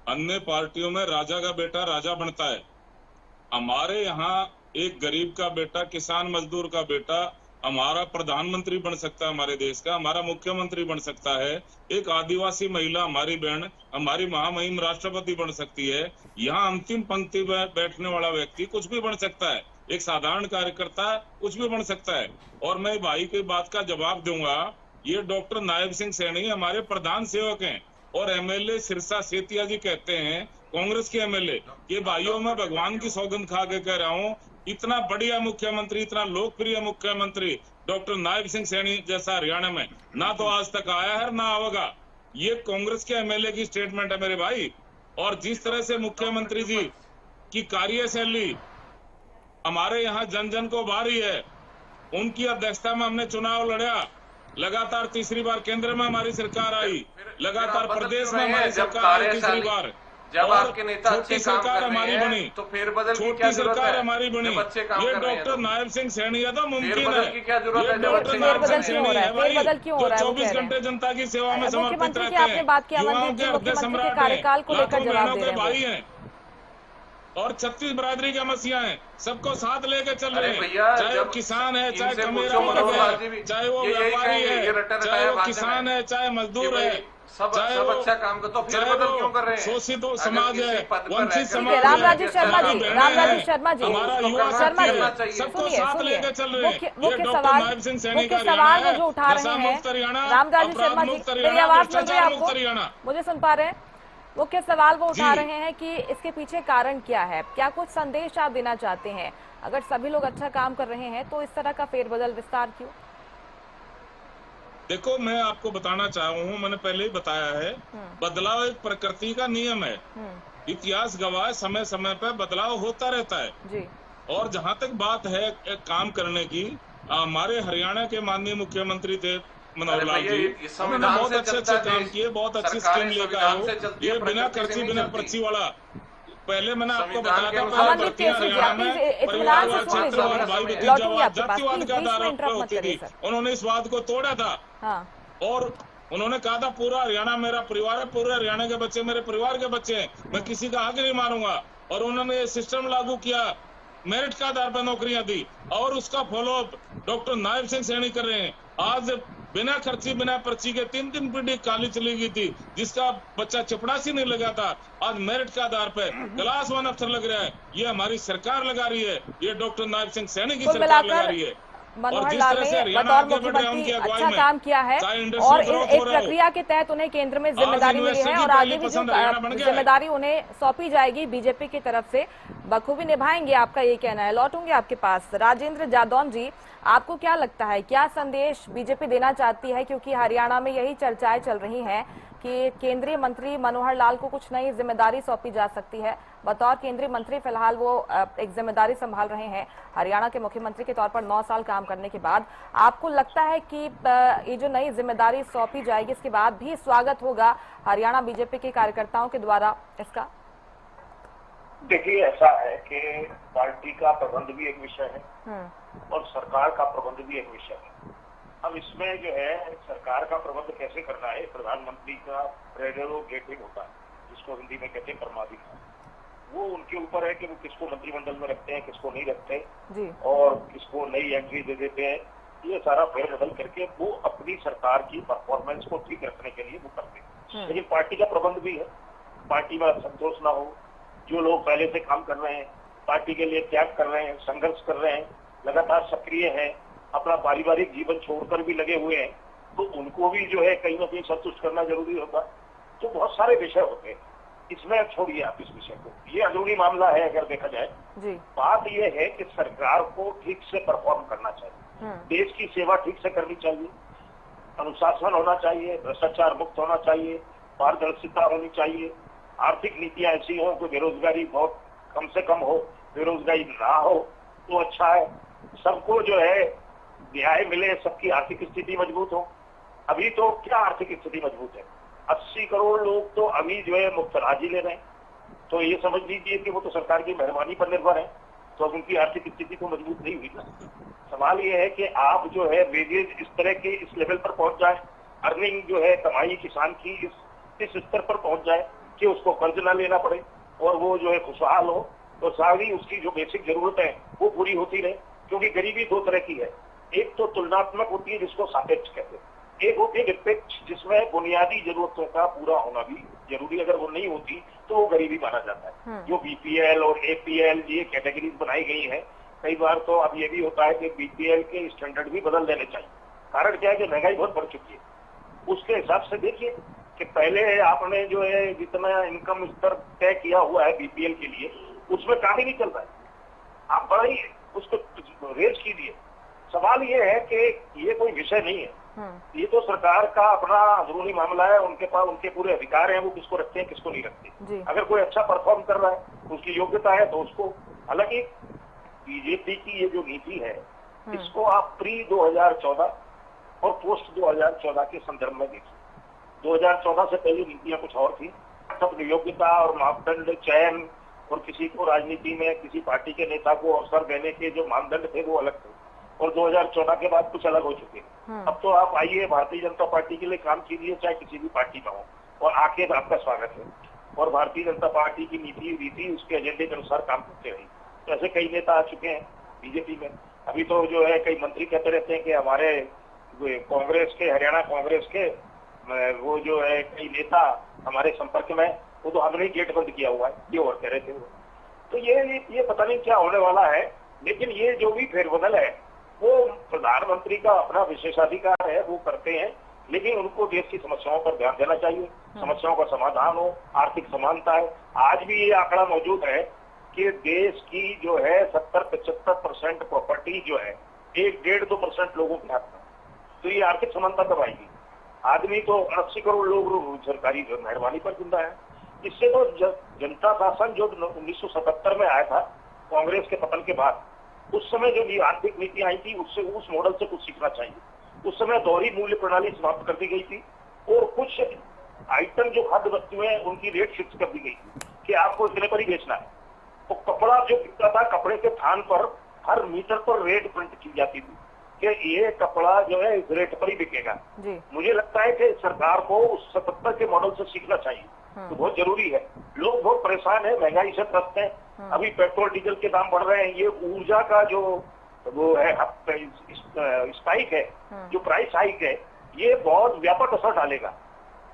अन्य पार्टियों में राजा का बेटा राजा बनता है, हमारे यहाँ एक गरीब का बेटा, किसान मजदूर का बेटा हमारा प्रधानमंत्री बन सकता है, हमारे देश का हमारा मुख्यमंत्री बन सकता है, एक आदिवासी महिला हमारी बहन हमारी महामहिम राष्ट्रपति बन सकती है, यहाँ अंतिम पंक्ति में बैठने वाला व्यक्ति कुछ भी बन सकता है, एक साधारण कार्यकर्ता कुछ भी बन सकता है। और मैं भाई की बात का जवाब दूंगा, ये डॉक्टर नायब सिंह सैनी हमारे प्रधान सेवक हैं और एमएलए सिरसा सेतिया जी कहते हैं, कांग्रेस के एमएलए, ये भाइयों मैं भगवान की सौगंध खा के कह रहा हूँ, इतना बढ़िया मुख्यमंत्री, इतना लोकप्रिय मुख्यमंत्री डॉक्टर नायब सिंह सैनी जैसा हरियाणा में ना तो आज तक आया है ना आवेगा। ये कांग्रेस के एमएलए की स्टेटमेंट है मेरे भाई। और जिस तरह से मुख्यमंत्री जी की कार्यशैली हमारे यहाँ जन जन को भा रही है, उनकी अध्यक्षता में हमने चुनाव लड़ा, लगातार तीसरी बार केंद्र में हमारी सरकार आई, लगातार प्रदेश में हमारी सरकार आई तीसरी बार, जब आपके नेता छोटी सरकार हमारी बनी, तो फिर बदल की छोटी सरकार हमारी बनी। ये डॉक्टर नायब सिंह सैनी है तो मुमकिन है, ये डॉक्टर नायब सिंह सैनी है भाई जो 24 घंटे जनता की सेवा में समर्पित रहते हैं, युवाओं के हृदय सम्राट हैं, लाखों बहनों के भाई हैं और 36 बरादरी के मसीहा हैं, सबको साथ लेके चल रहे हैं, चाहे वो किसान है, चाहे कमेरा है, चाहे वो व्यापारी है, चाहे वो किसान है, चाहे मजदूर है, सब अच्छा काम कर, तो फिर बदल क्यों कर रहे हैं? शोषित समाज है, वंचित समाज है, रामराजू शर्मा जी, हमारा युवा साथी सबको साथ लेके चल रहे हैं। ये डॉक्टर नायब सिंह सैनी का सवाल वो जो उठा रहे मुक्त हरियाणा, हैं रामराजू शर्मा जी, मेरी आवाज मिल रही है आपको? मुझे सुन पा रहे हैं? मुख्य सवाल वो उठा रहे हैं कि इसके पीछे कारण क्या है, क्या कुछ संदेश आप देना चाहते हैं? अगर सभी लोग अच्छा काम कर रहे हैं तो इस तरह का फेरबदल विस्तार क्यों? देखो, मैं आपको बताना चाह रहा हूँ, मैंने पहले ही बताया है, बदलाव एक प्रकृति का नियम है, इतिहास गवाह, समय समय पर बदलाव होता रहता है जी। और जहाँ तक बात है एक काम करने की, हमारे हरियाणा के माननीय मुख्यमंत्री थे मनोहर लाल जी, उन्होंने बहुत अच्छे काम किए, बहुत अच्छी स्कीम लेकर आए हो, ये बिना खर्ची बिना पर्ची वाला। पहले मैंने आपको बताया था हरियाणा में परिवारवाद क्षेत्र और भाई जातिवाद के आधार पर होती थी, उन्होंने इस बात को तोड़ा था। और उन्होंने कहा था पूरा हरियाणा मेरा परिवार है, पूरे हरियाणा के बच्चे मेरे परिवार के बच्चे हैं, मैं किसी का हक नहीं मारूंगा। और उन्होंने ये सिस्टम लागू किया, मेरिट के आधार पर नौकरियां दी और उसका फॉलोअप डॉक्टर नायब सिंह सैनी कर रहे हैं। आज बिना खर्ची बिना पर्ची के 3 पीढ़ी काली चली गई थी, जिसका बच्चा चपड़ासी नहीं लगा था, आज मेरिट के आधार पर क्लास 1 अफसर लग रहा है। ये हमारी सरकार लगा रही है, ये डॉक्टर नायब सिंह सैनी की सरकार लगा रही है। मनोहर लाल ने बतौर मुख्यमंत्री अच्छा काम किया है और एक प्रक्रिया के तहत उन्हें केंद्र में जिम्मेदारी मिली है और आगे भी जो जिम्मेदारी उन्हें सौंपी जाएगी बीजेपी की तरफ से बखूबी निभाएंगे, आपका ये कहना है। लौटूंगे आपके पास। राजेंद्र जादौन जी, आपको क्या लगता है, क्या संदेश बीजेपी देना चाहती है? क्योंकि हरियाणा में यही चर्चाएं चल रही हैं कि केंद्रीय मंत्री मनोहर लाल को कुछ नई जिम्मेदारी सौंपी जा सकती है। बतौर केंद्रीय मंत्री फिलहाल वो एक जिम्मेदारी संभाल रहे हैं हरियाणा के मुख्यमंत्री के तौर पर 9 साल काम करने के बाद। आपको लगता है कि ये जो नई जिम्मेदारी सौंपी जाएगी इसके बाद भी स्वागत होगा हरियाणा बीजेपी के कार्यकर्ताओं के द्वारा इसका? देखिए, ऐसा है कि पार्टी का प्रबंध भी एक विषय है और सरकार का प्रबंध भी एक विषय है। अब इसमें जो है सरकार का प्रबंध कैसे करना है, प्रधानमंत्री का प्रेरोगेटिव होता है, जिसको हिंदी में कहते हैं परमाधिकार। वो उनके ऊपर है कि वो किसको मंत्रिमंडल में रखते हैं, किसको नहीं रखते जी। और किसको नई एंट्री दे देते हैं। ये सारा फेरबदल करके वो अपनी सरकार की परफॉर्मेंस को ठीक रखने के लिए वो करते हैं। लेकिन पार्टी का प्रबंध भी है, पार्टी में असंतोष ना हो, जो लोग पहले से काम कर रहे हैं, पार्टी के लिए त्याग कर रहे हैं, संघर्ष कर रहे हैं, लगातार सक्रिय हैं, अपना पारिवारिक जीवन छोड़कर भी लगे हुए हैं, तो उनको भी जो है कहीं ना कहीं संतुष्ट करना जरूरी होता। तो बहुत सारे विषय होते हैं, इसमें छोड़िए आप इस विषय को, ये अंदरूनी मामला है अगर देखा जाए जी। बात यह है कि सरकार को ठीक से परफॉर्म करना चाहिए, देश की सेवा ठीक से करनी चाहिए, अनुशासन होना चाहिए, भ्रष्टाचार मुक्त होना चाहिए, पारदर्शिता होनी चाहिए, आर्थिक नीतियां ऐसी हो कि बेरोजगारी बहुत कम से कम हो, बेरोजगारी ना हो तो अच्छा है, सबको जो है न्याय मिले, सबकी आर्थिक स्थिति मजबूत हो। अभी तो क्या आर्थिक स्थिति मजबूत है, 80 करोड़ लोग तो अभी जो है मुफ्त राजी ले रहे हैं, तो ये समझ लीजिए कि वो तो सरकार की मेहरबानी पर निर्भर है, तो अब उनकी आर्थिक स्थिति तो मजबूत नहीं हुई ना। सवाल ये है कि आप जो है वेजेज इस तरह के इस लेवल पर पहुंच जाए, अर्निंग जो है कमाई किसान की इस स्तर पर पहुंच जाए कि उसको कर्ज ना लेना पड़े और वो जो है खुशहाल हो, तो सारी उसकी जो बेसिक जरूरत है वो पूरी होती रहे। क्योंकि गरीबी दो तरह की है, एक तो तुलनात्मक होती है जिसको सापेक्ष कहते हैं, एक होती है निरपेक्ष जिसमें बुनियादी जरूरतों का पूरा होना भी जरूरी, अगर वो नहीं होती तो वो गरीबी माना जाता है। जो बीपीएल और एपीएल ये कैटेगरीज बनाई गई है, कई बार तो अब ये भी होता है कि बीपीएल के स्टैंडर्ड भी बदल देने चाहिए। कारण क्या है कि महंगाई बहुत बढ़ चुकी है। उसके हिसाब से देखिए कि पहले आपने जो है जितना इनकम स्तर तय किया हुआ है बीपीएल के लिए, उसमें काम ही नहीं चल रहा है। आप बड़ा ही उसको रेज कीजिए। सवाल ये है कि ये कोई विषय नहीं है, ये तो सरकार का अपना अंदरूनी मामला है। उनके पास उनके पूरे अधिकार हैं, वो किसको रखते हैं किसको नहीं रखते। अगर कोई अच्छा परफॉर्म कर रहा है, उसकी योग्यता है, तो उसको। हालांकि बीजेपी की ये जो नीति है, इसको आप प्री 2014 और पोस्ट 2014 के संदर्भ में देखिए। 2014 से पहले नीतियां कुछ और थी, सब योग्यता और मापदंड चयन और किसी को राजनीति में किसी पार्टी के नेता को अवसर देने के जो मानदंड थे वो अलग थे, और 2014 के बाद कुछ अलग हो चुके हैं। अब तो आप आइए भारतीय जनता पार्टी के लिए काम कीजिए, चाहे किसी भी पार्टी में हो, और आके आपका स्वागत है। और भारतीय जनता पार्टी की नीति रीति उसके एजेंडे के अनुसार काम करते रही। तो ऐसे कई नेता आ चुके हैं बीजेपी में। अभी तो जो है कई मंत्री कहते रहते हैं कि हमारे कांग्रेस के, हरियाणा कांग्रेस के वो जो है कई नेता हमारे संपर्क में, वो तो हमने गेट बंद किया हुआ है, ये और कह रहे थे वो। तो ये पता नहीं क्या होने वाला है। लेकिन ये जो भी फेरबदल है वो प्रधानमंत्री का अपना विशेषाधिकार है, वो करते हैं। लेकिन उनको देश की समस्याओं पर ध्यान देना चाहिए, समस्याओं का समाधान हो, आर्थिक समानता है। आज भी ये आंकड़ा मौजूद है कि देश की जो है 70-75% प्रॉपर्टी जो है 1-1.5% लोगों के हाथ में। तो ये आर्थिक समानता कब आएगी? आदमी तो 80 करोड़ लोग सरकारी मेहरबानी पर जिंदा है। इससे तो जनता शासन जो 1977 में आया था कांग्रेस के पतन के बाद, उस समय जो भी आर्थिक नीति आई थी उससे, उस मॉडल से कुछ सीखना चाहिए। उस समय दोहरी मूल्य प्रणाली समाप्त कर दी गई थी, और कुछ आइटम जो खाद्य वस्तुएं हैं उनकी रेट फिक्स कर दी गई थी कि आपको इतने पर ही बेचना है। तो कपड़ा जो बिकता था, कपड़े के थान पर हर मीटर पर रेट प्रिंट की जाती थी कि ये कपड़ा जो है इस रेट पर ही बिकेगा। मुझे लगता है कि सरकार को उस 77 के मॉडल से सीखना चाहिए। तो बहुत जरूरी है। लोग बहुत परेशान है, महंगाई से त्रस्त है। अभी पेट्रोल डीजल के दाम बढ़ रहे हैं, ये ऊर्जा का जो वो है स्पाइक है, जो प्राइस हाइक है, ये बहुत व्यापक असर डालेगा।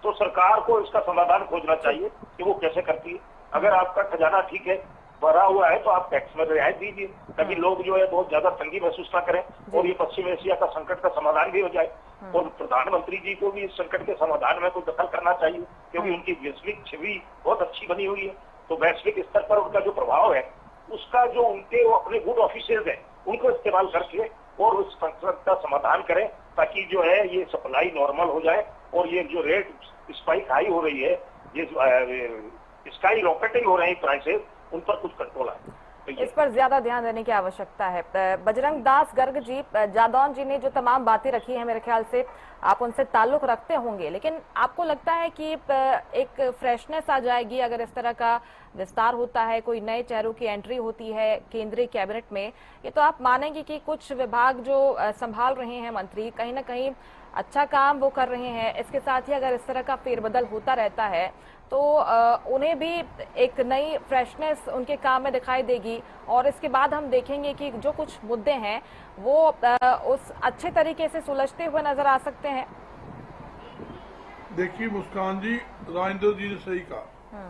तो सरकार को इसका समाधान खोजना चाहिए कि वो कैसे करती है। अगर आपका खजाना ठीक है, भरा हुआ है, तो आप टैक्स में रियायत दीजिए ताकि लोग जो है बहुत ज्यादा तंगी महसूस ना करें, और ये पश्चिम एशिया का संकट का समाधान भी हो जाए। और प्रधानमंत्री जी को भी इस संकट के समाधान में कोई दखल करना चाहिए, क्योंकि उनकी वैश्विक छवि बहुत अच्छी बनी हुई है। तो वैश्विक स्तर पर उनका जो प्रभाव है, उसका जो उनके वो अपने गुड ऑफिसर्स हैं उनको इस्तेमाल करके और उस संकट का समाधान करें, ताकि जो है ये सप्लाई नॉर्मल हो जाए, और ये जो रेट स्पाइक हाई हो रही है, ये स्काई रॉकेटिंग हो रही है प्राइसेस, उन पर कुछ कंट्रोल आए। इस पर ज्यादा ध्यान देने की आवश्यकता है। बजरंग दास गर्ग जी, जादौन जी ने जो तमाम बातें रखी हैं, मेरे ख्याल से आप उनसे ताल्लुक रखते होंगे, लेकिन आपको लगता है कि एक फ्रेशनेस आ जाएगी अगर इस तरह का विस्तार होता है, कोई नए चेहरों की एंट्री होती है केंद्रीय कैबिनेट में? ये तो आप मानेंगे कि कुछ विभाग जो संभाल रहे हैं मंत्री, कहीं ना कहीं अच्छा काम वो कर रहे हैं। इसके साथ ही अगर इस तरह का फेरबदल होता रहता है तो उन्हें भी एक नई फ्रेशनेस उनके काम में दिखाई देगी, और इसके बाद हम देखेंगे कि जो कुछ मुद्दे हैं वो उस अच्छे तरीके से सुलझते हुए नजर आ सकते हैं। देखिए मुस्कान जी, राजेंद्र जी ने सही कहा,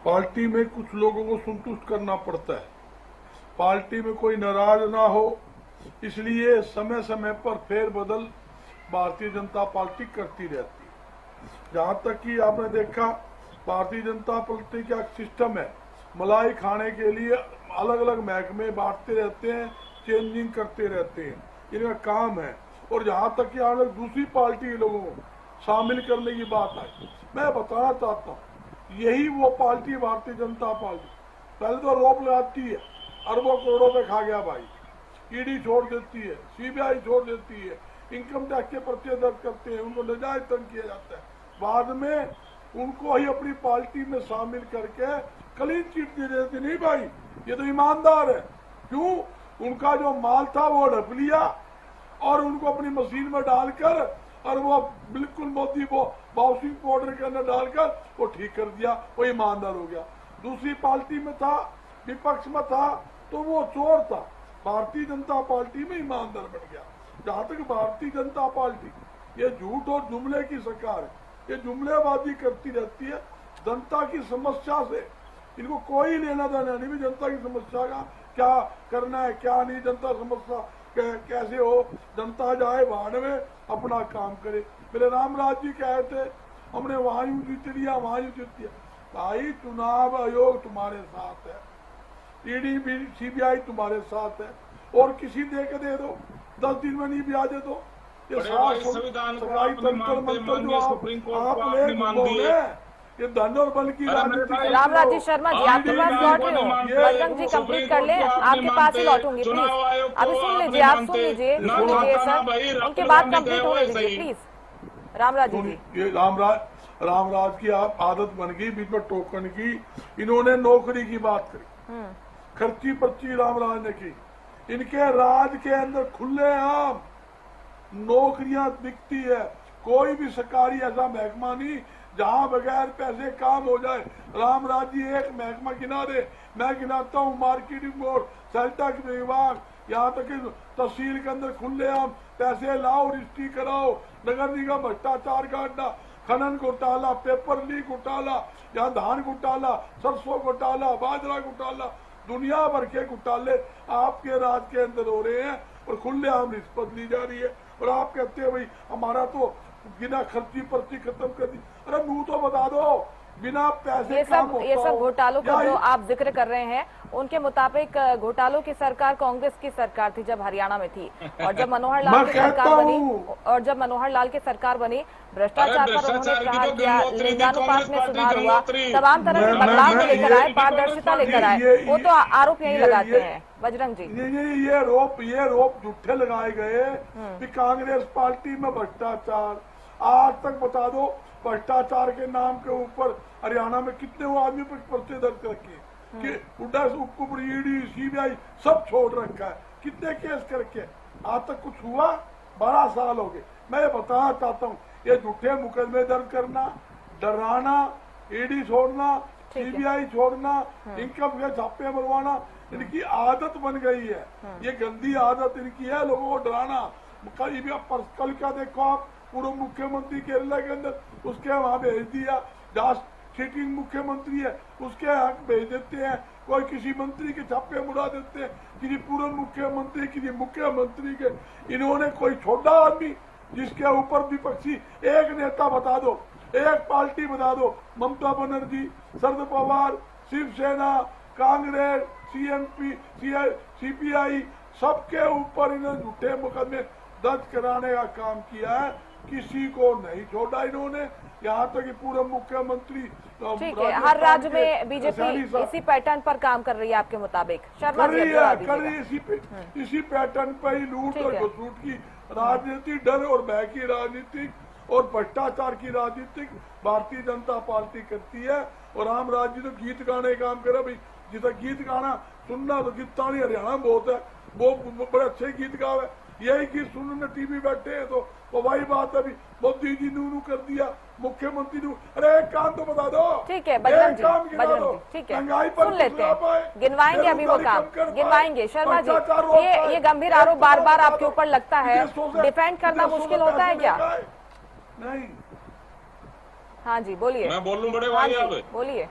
पार्टी में कुछ लोगों को संतुष्ट करना पड़ता है, पार्टी में कोई नाराज ना हो, इसलिए समय समय पर फेरबदल भारतीय जनता पार्टी करती रहती है। जहां तक कि आपने देखा भारतीय जनता पार्टी का सिस्टम है, मलाई खाने के लिए अलग अलग महकमे बांटते रहते हैं, चेंजिंग करते रहते हैं, इनका काम है। और जहां तक कि आप दूसरी पार्टी के लोगों को शामिल करने की बात आई, मैं बताना चाहता हूँ, यही वो पार्टी भारतीय जनता पार्टी पहले तो रोप लगाती है, अरबों करोड़ों में खा गया भाई, ईडी छोड़ देती है, सीबीआई छोड़ देती है, इनकम टैक्स के पर्चे दर्ज करते हैं, उनको नजायज तंग किया जाता है, बाद में उनको ही अपनी पार्टी में शामिल करके क्लीन चिट दे देते, नहीं भाई ये तो ईमानदार है। क्यों? उनका जो माल था वो हड़प लिया और उनको अपनी मशीन में डालकर, और वो बिल्कुल मोदी वो बाउसिंग पाउडर के अंदर डालकर वो ठीक कर दिया, वो ईमानदार हो गया। दूसरी पार्टी में था विपक्ष में था तो वो चोर था, भारतीय जनता पार्टी में ईमानदार बन गया। जहां तक भारतीय जनता पार्टी ये झूठ और जुमले की सरकार है, ये जुमलेबाजी करती रहती है। जनता की समस्या से इनको कोई लेना देना नहीं, भी जनता की समस्या का क्या करना है क्या नहीं, जनता समस्या कैसे हो, जनता जाए भाड़ में अपना काम करे। मेरे रामराज जी कहे थे हमने वहां यूं जीत लिया वहां यूं जीत लिया। भाई चुनाव आयोग तुम्हारे साथ है, ईडी भी सीबीआई तुम्हारे साथ है, और किसी दे के दे दो, 10 दिन में नहीं भी आ दे दो। ये संविधान को ये धन और बल की राजनीति। रामराज जी शर्मा जी आपके पास लौट रहे हो, बजरंग जी कंप्लीट कर ले, आपके पास ही लौटूंगी प्लीज। अभी सुन लीजिए, आप सुन लीजिए सर, उनके बाद कंप्लीट होने दीजिए प्लीज। रामराज जी, ये रामराज की आप आदत बन गई बीच में टोकन की। इन्होंने नौकरी की बात करी, खर्ची पर्ची रामराज ने की। इनके राज के अंदर खुलेआम नौकरियां दिखती है, कोई भी सरकारी ऐसा महकमा नहीं जहां बगैर पैसे काम हो जाए। रामराज जी एक महकमा गिना दे, मैं गिनाता हूँ मार्केटिंग बोर्ड, सेल्टक विभाग, यहाँ तक कि तहसील के अंदर खुलेआम पैसे लाओ, रजिस्ट्री कराओ, नगर निगम भ्रष्टाचार काटना, खनन घोटाला, पेपर लीक घोटाला, यहाँ धान घोटाला, सरसों घोटाला, बाजरा घोटाला, दुनिया भर के घोटाले आपके राज के अंदर हो रहे हैं और खुलेआम रिश्वत ली जा रही है। और आप कहते हैं भाई हमारा तो बिना खर्ची पर्ची खत्म कर दी। अरे मुंह तो बता दो, बिना पैसे ये सब घोटालों का जो आप जिक्र कर रहे हैं, उनके मुताबिक घोटालों की सरकार कांग्रेस की सरकार थी जब हरियाणा में थी, और जब मनोहर लाल की सरकार बनी, भ्रष्टाचार पर उन्होंने प्रहार किया, लिंगानुपात में सुधार हुआ, तमाम तरह के बदलाव लेकर आए, पारदर्शिता लेकर आए, वो तो आरोप यही लगाते हैं बजरंग जी। ये रोप झूठे लगाए गए कि कांग्रेस पार्टी में भ्रष्टाचार। आज तक बता दो भ्रष्टाचार के नाम के ऊपर हरियाणा में कितने वो आदमी पर पर्चे दर्ज रखे कि ऊपर ईडी सीबीआई सब छोड़ रखा है, कितने केस करके आज तक कुछ हुआ? 12 साल हो गए। मैं ये बताना चाहता हूँ, ये झूठे मुकदमे दर्ज करना, डराना, ईडी छोड़ना, सीबीआई छोड़ना, इनकम के छापे मरवाना, इनकी आदत बन गई है। ये गंदी आदत इनकी है, लोगों को डराना। कल क्या देखो आप, पूर्व मुख्यमंत्री केरला के अंदर उसके वहां भेज दिया, जहाँ सिटिंग मुख्यमंत्री है उसके यहाँ भेज देते हैं, कोई किसी मंत्री के छापे मुड़ा देते हैं, किसी पूर्व मुख्यमंत्री, किसी मुख्यमंत्री के। इन्होंने कोई छोटा आदमी जिसके ऊपर विपक्षी एक नेता बता दो, एक पार्टी बता दो, ममता बनर्जी, शरद पवार, शिवसेना, कांग्रेस, सीएमपी, सीपीआई, सबके ऊपर इन्होंने झूठे मुकदमे दर्ज कराने का काम किया है। किसी को नहीं छोड़ा इन्होंने, यहाँ तक कि पूर्व मुख्यमंत्री। ठीक है, हर राज्य में बीजेपी इसी पैटर्न पर काम कर रही है आपके मुताबिक? शर्मा जी कर रही है इसी पैटर्न पर ही लूट और घसूट की राजनीति, डर और भय की राजनीति और भ्रष्टाचार की राजनीति भारतीय जनता पार्टी करती है। और रामराज जी तो गीत गाने का काम करे। भाई जिसे गीत गाना सुनना तो गीतानी हरियाणा में बहुत है, वो बड़े अच्छे गीत गावे, यही गीत सुनने टीवी बैठे है तो वही बात है। मोदी जी नू कर दिया, मुख्यमंत्री नू, अरे एक काम तो बता दो। ठीक है बजरंग जी, ठीक है सुन लेते हैं, गिनवाएंगे अभी वो काम गिनवाएंगे। शर्मा जी, ये गंभीर आरोप बार बार आपके ऊपर लगता है, डिफेंड करना मुश्किल होता है क्या? नहीं। हाँ जी बोलिए। मैं बोलूं बड़े भाई, आप बोलिए।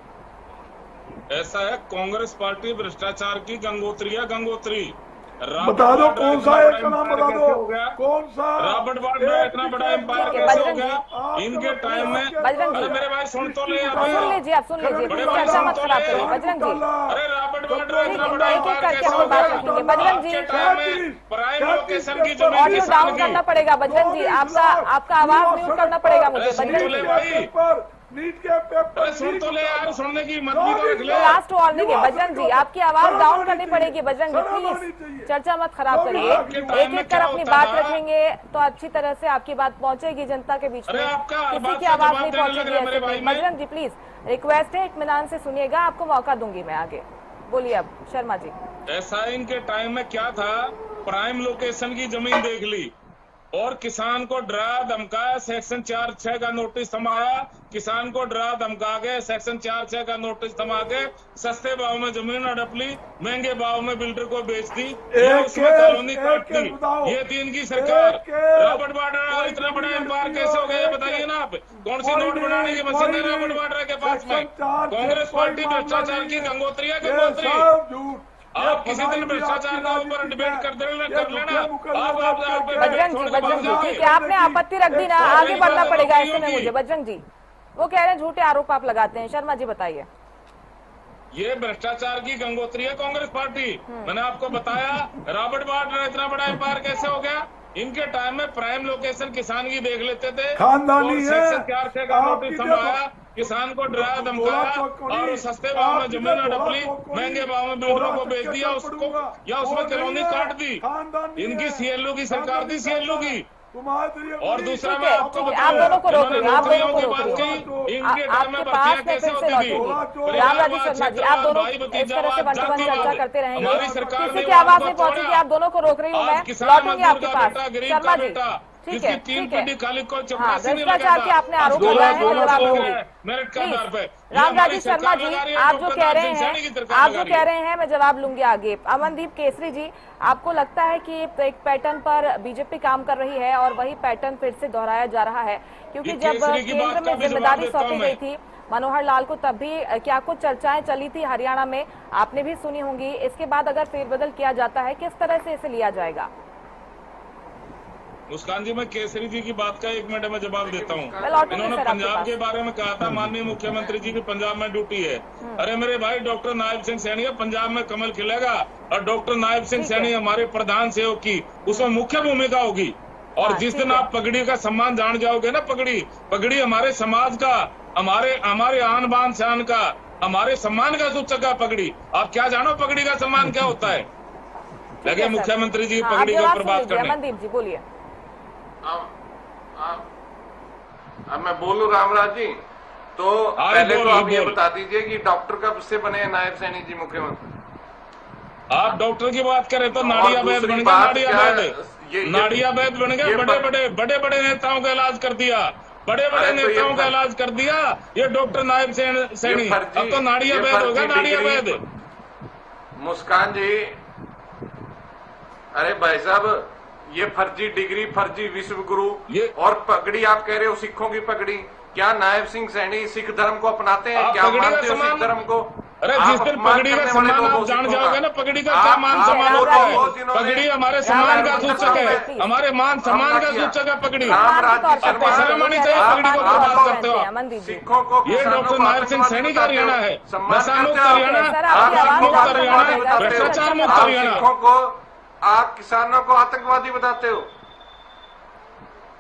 ऐसा है, कांग्रेस पार्टी भ्रष्टाचार की गंगोत्री बता दो कौन सा एक का नाम बता दो, कौन सा रॉबर्ट वाड्रा इतना बड़ा एम्पायर कैसे हो गया इनके टाइम में? अरे मेरे भाई सुन तो ले, सुन लीजिए, आप सुन लीजिए, चर्चा मत खराब करिए बजरंग जी। अरे रॉबर्ट वाड्रा इतना बड़ा एक एक करके हम बात रखेंगे बजरंग जी। प्राइम लोकेशन की जमीन ऑडियो डाउन करना पड़ेगा बजरंग जी, आपका आवाज म्यूट करना पड़ेगा मुझे बजरंग जी। नीट के पेपर सुन तो ले यार, सुनने की मत भी लास्ट वार्निंग है बजरंग जी, आपकी आवाज डाउन करनी पड़ेगी बजरंग जी, प्लीज चर्चा मत खराब करिए। एक एक कर अपनी बात रखेंगे तो अच्छी तरह से आपकी बात पहुंचेगी जनता के बीच में, किसी की आवाज नहीं पहुंचेगी। बजरंग जी प्लीज रिक्वेस्ट है, इत्मीनान से सुनिएगा, आपको मौका दूंगी मैं आगे। बोलिए अब शर्मा जी। ऐसा इनके टाइम में क्या था, प्राइम लोकेशन की जमीन देख ली और किसान को डरा धमकाया, सेक्शन 4(6) का नोटिस थमाया, किसान को डरा धमका के सेक्शन 4(6) का नोटिस थमा के सस्ते भाव में जमीन हड़प ली, महंगे भाव में बिल्डर को बेच दी, उसमें कॉलोनी काट दी। ये थी इनकी सरकार। रॉबर्ट वाड्रा इतना बड़ा एम्पायर कैसे हो गया ये बताइए ना आप। कौन सी नोट बनाने की मशीन है रॉबर्ट वाड्रा के पास में? कांग्रेस पार्टी भ्रष्टाचार की गंगोत्री है, गंगोत्री। आप किसी दिन भ्रष्टाचार के ऊपर डिबेट कर लेना। बजरंग जी ठीक है, आपने आपत्ति रख दी ना, आगे बढ़ना पड़ेगा ऐसे में मुझे। बजरंग जी वो कह रहे हैं झूठे आरोप आप लगाते हैं। शर्मा जी बताइए। ये भ्रष्टाचार की गंगोत्री है कांग्रेस पार्टी। मैंने आपको बताया रॉबर्ट वाड्रा इतना बड़ा एम्पायर कैसे हो गया। इनके टाइम में प्राइम लोकेशन किसान की देख लेते थे, खानदानी है। सेक्शन 4(6) का नोटिस थमाया, किसान को डराया धमकाया और सस्ते भाव में जमीन हड़प ली, महंगे भाव में बिल्डरों को बेच दिया उसको, या उसमें कॉलोनी काट दी। इनकी सीएलओ की सरकार थी, सीएलओ की। और दूसरा मैं आपको आप दोनों को रोक रही हूँ, आप दोनों को की रोक बात रही की, हूँ। इनके टाइम में आपके पास भर्तियां में कैसे फिर से होती थी। लौटूंगी। रामराजी शर्मा जी आप दोनों इस तरह से वन टू वन चर्चा करते रहेंगे, हमारी सरकार किसी की आवाज नहीं पहुंचेगी। आप दोनों को रोक रही हूँ मैं, लौटूंगी आपके पास। शर्मा जी ठीक है, ठीक है। हाँ, भ्रष्टाचार के आपने आरोप लगाए हैं, जवाब दूंगी। रामराजी शर्मा जी आप जो कह रहे हैं मैं जवाब लूंगी आगे। अमनदीप केसरी जी, आपको लगता है कि एक पैटर्न पर बीजेपी काम कर रही है और वही पैटर्न फिर से दोहराया जा रहा है? क्योंकि जब केंद्र में जिम्मेदारी सौंपी गई थी मनोहर लाल को, तब भी क्या कुछ चर्चाएं चली थी हरियाणा में, आपने भी सुनी होंगी। इसके बाद अगर फेरबदल किया जाता है, किस तरह से इसे लिया जाएगा? मुस्कान जी, मैं केसरी जी की बात का 1 मिनट में जवाब देता हूँ। इन्होंने पंजाब के बारे में कहा था, माननीय मुख्यमंत्री जी की पंजाब में ड्यूटी है। अरे मेरे भाई, डॉक्टर नायब सिंह सैनी है, पंजाब में कमल खिलेगा और डॉक्टर नायब सिंह सैनी हमारे प्रधान सेवक की उसमें मुख्य भूमिका होगी। और जिस दिन आप पगड़ी का सम्मान जान जाओगे ना, पगड़ी हमारे समाज का, हमारे आन बान शान का, हमारे सम्मान का सूचक है पगड़ी। आप क्या जानो पगड़ी का सम्मान क्या होता है? लगे मुख्यमंत्री जी पगड़ी के ऊपर बात करने। अमनदीप जी बोलिए। अब मैं बोलूं रामराज जी, तो पहले तो आप ये बता दीजिए कि डॉक्टर कब से बने नायब सैनी जी मुख्यमंत्री? आप डॉक्टर की बात करें तो नाड़िया वैद बन गया, नाड़िया वैद बन गया। बड़े नेताओं का इलाज कर दिया, बड़े नेताओं का इलाज कर दिया ये डॉक्टर नायब सैनी। अब तो नाड़िया वैद होगा, नाड़िया वैद। मुस्कान जी, अरे भाई साहब, ये फर्जी डिग्री, फर्जी विश्व गुरु और पगड़ी आप कह रहे हो सिखों की पगड़ी। क्या नायब सिंह सैनी सिख धर्म को अपनाते हैं? क्या मानते हो सिख धर्म को? अरे जिस दिन पगड़ी का सम्मान आप जान जाओगे ना, पगड़ी का क्या मान सम्मान होता है? पगड़ी हमारे सम्मान का सूचक है, हमारे मान सम्मान का सूचक है पगड़ी। सेरेमनी चाहिए पगड़ी को बात करते हो। सिखों को ये डॉक्टर नायब सिंह सैनी का हरियाणा है, नशा मुक्त हरियाणा, भ्रष्टाचार मुक्त हरियाणा। आप किसानों को आतंकवादी बताते हो।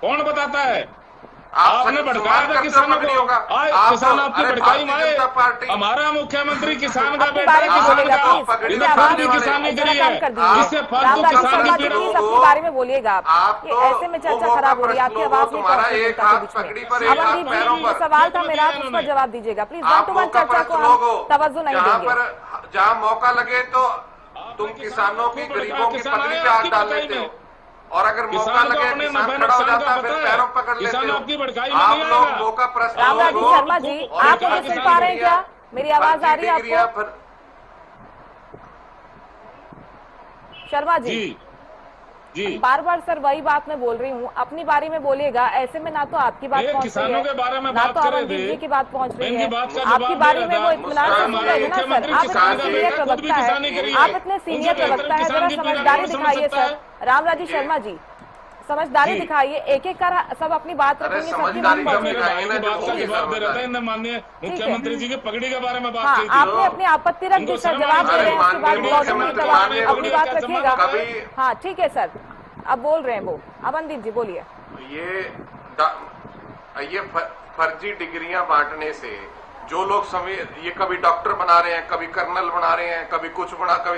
कौन बताता है? आपने भड़काया था किसानों को। किसान आपकी भड़काई मारे। हमारा मुख्यमंत्री किसान का बेटा है, किसान का फालतू किसानी करी है, इससे फालतू किसान की पीड़ा। अपने बारे में बोलिएगा आप, ऐसे में चर्चा खराब हो रही है, आपकी आवाज नहीं पहुंच। सवाल था मेरा, उस पर जवाब दीजिएगा प्लीज। वन टू वन चर्चा को हम तवज्जो नहीं देंगे। जहाँ मौका लगे तो तुम किसानों की, गरीबों की पगड़ी पे हाथ डाल लेते हो, और अगर मौका लगे किसान खड़ा हो जाता है, फिर पैरों पकड़ लेते हो। आप लोग मौका प्रश्न। रामराजी शर्मा जी, आप मुझे सुन पा रहे हैं क्या? मेरी आवाज आ रही है आपको? शर्मा जी, बार बार सर वही बात मैं बोल रही हूँ, अपनी बारी में बोलिएगा। ऐसे में ना तो आपकी बात पहुँच रही है, ना तो अमनदीप जी की बात पहुँच रही है। आपकी बारी में वो इत्मीनान से सुन रहे हैं ना सर। आप इतने सीनियर प्रवक्ता है, आप इतने सीनियर प्रवक्ता है, जरा समझदारी दिखाइए सर। रामराजी शर्मा जी, समझदारी दिखाइए। एक एक कर सब अपनी बात रखेंगे, सबकी बात पहुंचेगी। माननीय मुख्यमंत्री जी की पगड़ी के बारे में बात की थी। आपने अपनी आपत्ति रख दी सर, जवाब दे रहे हैं, उसके बाद अपनी बात रखिएगा। हाँ ठीक है सर, अब बोल रहे हैं वो। अमनदीप जी बोलिए। ये फर्जी डिग्रियां बांटने से जो लोग ये कभी डॉक्टर बना रहे हैं, कभी कर्नल बना रहे हैं, कभी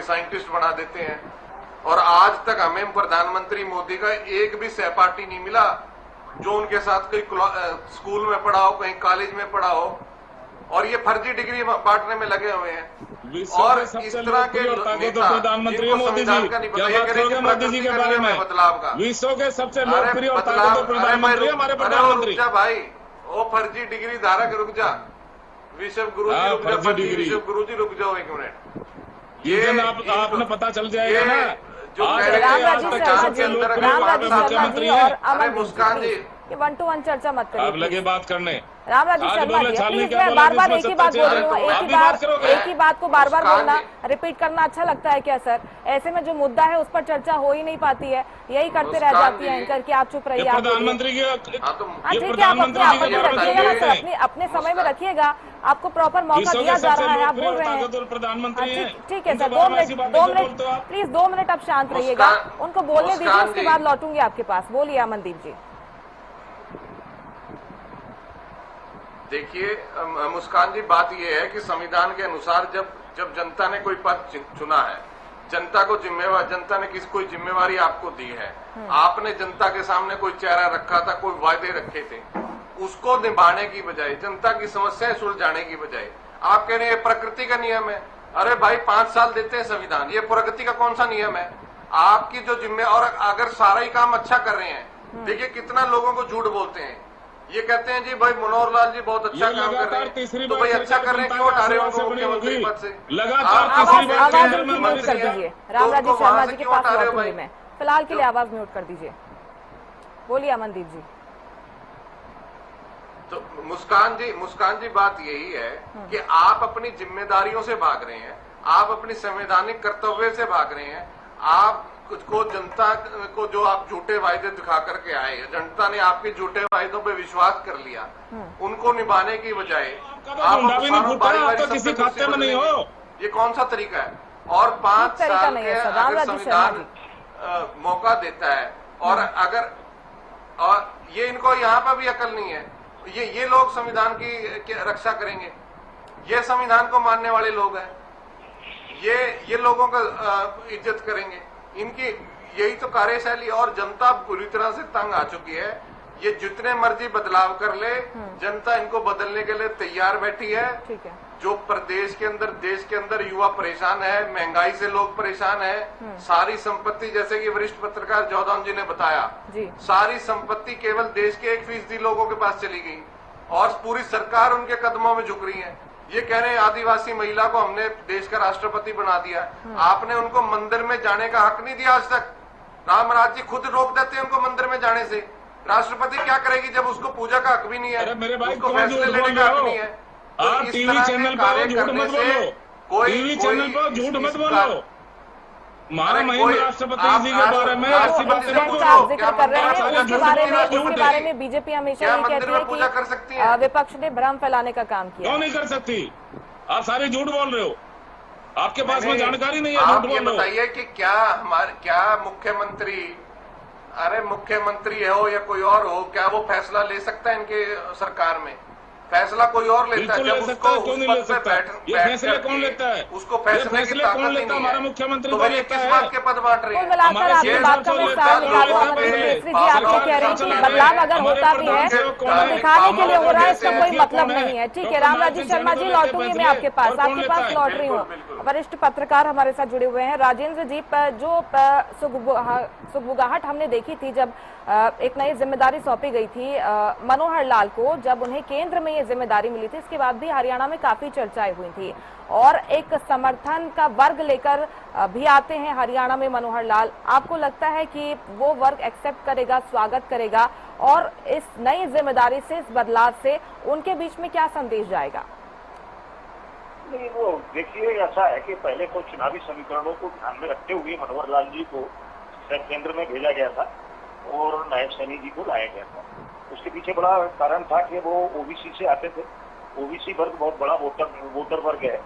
साइंटिस्ट बना देते हैं, और आज तक हमें प्रधानमंत्री मोदी का एक भी सहपाठी नहीं मिला जो उनके साथ कहीं स्कूल में पढ़ा हो, कहीं कॉलेज में पढ़ा हो, और ये फर्जी डिग्री बांटने में लगे हुए हैं। और इस तरह के नेता प्रधानमंत्री मोदी जी का नहीं पता, ये करेंगे मोदी जी के बारे में बदलाव का। विश्व के सबसे लोकप्रिय और ताकतवर प्रधानमंत्री हमारे प्रधानमंत्री। भाई वो फर्जी डिग्री धारक रुक जा, विश्व गुरु जी रुक जा, विश्व गुरु जी रुक जाओ 1 मिनट, ये आपने पता चल जाएगा ना। जो मुख्यमंत्री और अमन मुस्कान जी ये 1-to-1 चर्चा मत करिए। आप लगे बात करने। रामराजी शर्मा जी प्लीज, मैं बार-बार एक ही बात बोल रही हूँ, एक ही बात को बार-बार बोलना, रिपीट करना अच्छा लगता है क्या सर? ऐसे में जो मुद्दा है उस पर चर्चा हो ही नहीं पाती है, यही करते रह जाती है एंकर कि आप चुप रहिए। प्रधानमंत्री की ठीक है, आप अपने आप में रखिएगा ना सर, अपने समय में रखिएगा, आपको प्रॉपर मौका दिया जा रहा है, आप बोल रहे हैं। प्रधानमंत्री ठीक है सर, 2 मिनट प्लीज, 2 मिनट आप शांत रहिएगा, उनको बोलने दीजिए, उसके बाद लौटूंगी आपके पास। बोलिए अमनदीप जी। देखिए मुस्कान जी, बात यह है कि संविधान के अनुसार जब जनता ने कोई पद चुना है, जनता को जनता ने कोई जिम्मेवारी आपको दी है, आपने जनता के सामने कोई चेहरा रखा था, कोई वायदे रखे थे, उसको निभाने की बजाय, जनता की समस्याएं सुलझाने की बजाय आप कह रहे हैं प्रकृति का नियम है। अरे भाई 5 साल देते हैं संविधान, ये प्रगति का कौन सा नियम है? आपकी जो और अगर सारा ही काम अच्छा कर रहे हैं, देखिए कितना लोगों को झूठ बोलते हैं, ये कहते हैं जी भाई मनोहर लाल जी बहुत अच्छा काम कर रहे हैं, तो भाई अच्छा कर रहे हैं, क्यों हटा रहे हैं उनको मुख्यमंत्री पद से? आवाज म्यूट कर दीजिए, रामराजी शर्मा जी के पास लौटूंगी मैं, फिलहाल के लिए आवाज म्यूट कर दीजिए। बोलिए अमनदीप जी। तो मुस्कान जी बात यही है कि आप अपनी जिम्मेदारियों से भाग रहे हैं, आप अपनी संवैधानिक कर्तव्य से भाग रहे हैं, आप को जनता को जो आप झूठे वायदे दिखा करके आए, जनता ने आपके झूठे वायदों पे विश्वास कर लिया, उनको निभाने की बजाय आप किसी खाते में नहीं हो, ये कौन सा तरीका है? और 5 साल के अगर संविधान मौका देता है, और ये इनको यहाँ पर भी अकल नहीं है, ये लोग संविधान की रक्षा करेंगे, ये संविधान को मानने वाले लोग हैं, ये लोगों का इज्जत करेंगे, इनकी यही तो कार्यशैली। और जनता पूरी तरह से तंग आ चुकी है, ये जितने मर्जी बदलाव कर ले, जनता इनको बदलने के लिए तैयार बैठी है। ठीक है। जो प्रदेश के अंदर, देश के अंदर युवा परेशान है, महंगाई से लोग परेशान है, सारी संपत्ति, जैसे कि वरिष्ठ पत्रकार जौदान जी ने बताया, सारी संपत्ति केवल देश के 1% लोगों के पास चली गई, और पूरी सरकार उनके कदमों में झुक रही है। ये कह रहे हैं आदिवासी महिला को हमने देश का राष्ट्रपति बना दिया, आपने उनको मंदिर में जाने का हक नहीं दिया आज तक। रामराज जी खुद रोक देते हैं उनको मंदिर में जाने से। राष्ट्रपति क्या करेगी जब उसको पूजा का हक भी नहीं है, उसको फैसले लेने का हक नहीं है? आप टीवी चैनल पर झूठ मत बोलो, टीवी चैनल पर झूठ मत बोलो। हमारे महिला राष्ट्रपति जी के बारे में ऐसी बातें मत बोलो। आप जिक्र कर रहे हैं उसके बारे में बीजेपी हमेशा ये कहती है कि विपक्ष ने भ्रम फैलाने का काम किया। क्यों नहीं कर सकती? आप सारे झूठ बोल रहे हो, आपके पास में जानकारी नहीं है, आप झूठ ये बोल रहे हो। बताइए कि क्या मुख्यमंत्री, अरे मुख्यमंत्री हो या कोई और हो, क्या वो फैसला ले सकता है इनके सरकार में? फैसला कोई और लेता है, जब उसको क्यों नहीं ले सकता? ये फैसले कौन लेता है? उसको फैसले की ताकत ही नहीं है। हमारा मुख्यमंत्री तो ये किस बात के पद बांट रहे हैं? मिलाकर आपकी बात का मैं सार निकालूं, अमनदीप जी आप ये कह रहे हैं कि बदलाव अगर होता भी है तो दिखाने के लिए हो रहा है, इसका कोई मतलब नहीं है। ठीक है रामराजी शर्मा जी, लौटूंगी मैं आपके पास लौट रही हूँ। वरिष्ठ पत्रकार हमारे साथ जुड़े हुए हैं। राजेंद्र जी, जो सुगबुगाहट हमने देखी थी जब एक नई जिम्मेदारी सौंपी गई थी मनोहर लाल को, जब उन्हें केंद्र में ये जिम्मेदारी मिली थी, इसके बाद भी हरियाणा में काफी चर्चाएं हुई थी और एक समर्थन का वर्ग लेकर भी आते हैं हरियाणा में मनोहर लाल। आपको लगता है कि वो वर्ग एक्सेप्ट करेगा, स्वागत करेगा, और इस नई जिम्मेदारी से, इस बदलाव से उनके बीच में क्या संदेश जाएगा? नहीं, वो देखिए ऐसा है कि पहले तो चुनावी समीकरणों को ध्यान में रखते हुए मनोहर लाल जी को केंद्र में भेजा गया था और नायब सैनी जी को लाया गया था। उसके पीछे बड़ा कारण था कि वो ओबीसी से आते थे। ओबीसी वर्ग बहुत बड़ा वोटर वर्ग है,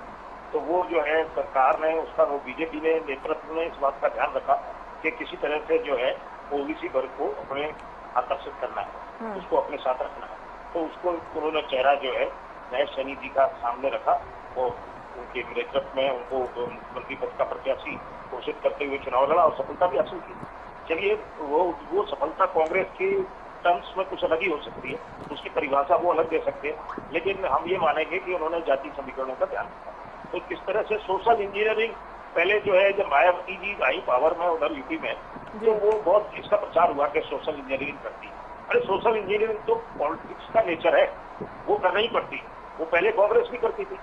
तो वो जो है सरकार ने उसका, वो बीजेपी ने, नेतृत्व ने इस बात का ध्यान रखा कि किसी तरह से जो है ओबीसी वर्ग को अपने आकर्षित करना है, उसको अपने साथ रखना है। तो उसको उन्होंने चेहरा जो है नायब सैनी जी का सामने रखा और उनके नेतृत्व में उनको मंत्री पद का प्रत्याशी घोषित करते हुए चुनाव लड़ा और सफलता भी हासिल की। चलिए, वो सफलता कांग्रेस की टर्म्स में कुछ अलग ही हो सकती है, उसकी परिभाषा वो अलग दे सकते हैं, लेकिन हम ये मानेंगे कि उन्होंने जाति समीकरणों का ध्यान रखा। तो किस तरह से सोशल इंजीनियरिंग पहले जो है जब मायावती जी आई पावर में उधर यूपी में, तो वो बहुत इसका प्रचार हुआ कि सोशल इंजीनियरिंग करती है। अरे सोशल इंजीनियरिंग तो पॉलिटिक्स का नेचर है, वो करना ही पड़ती। वो पहले कांग्रेस भी करती थी।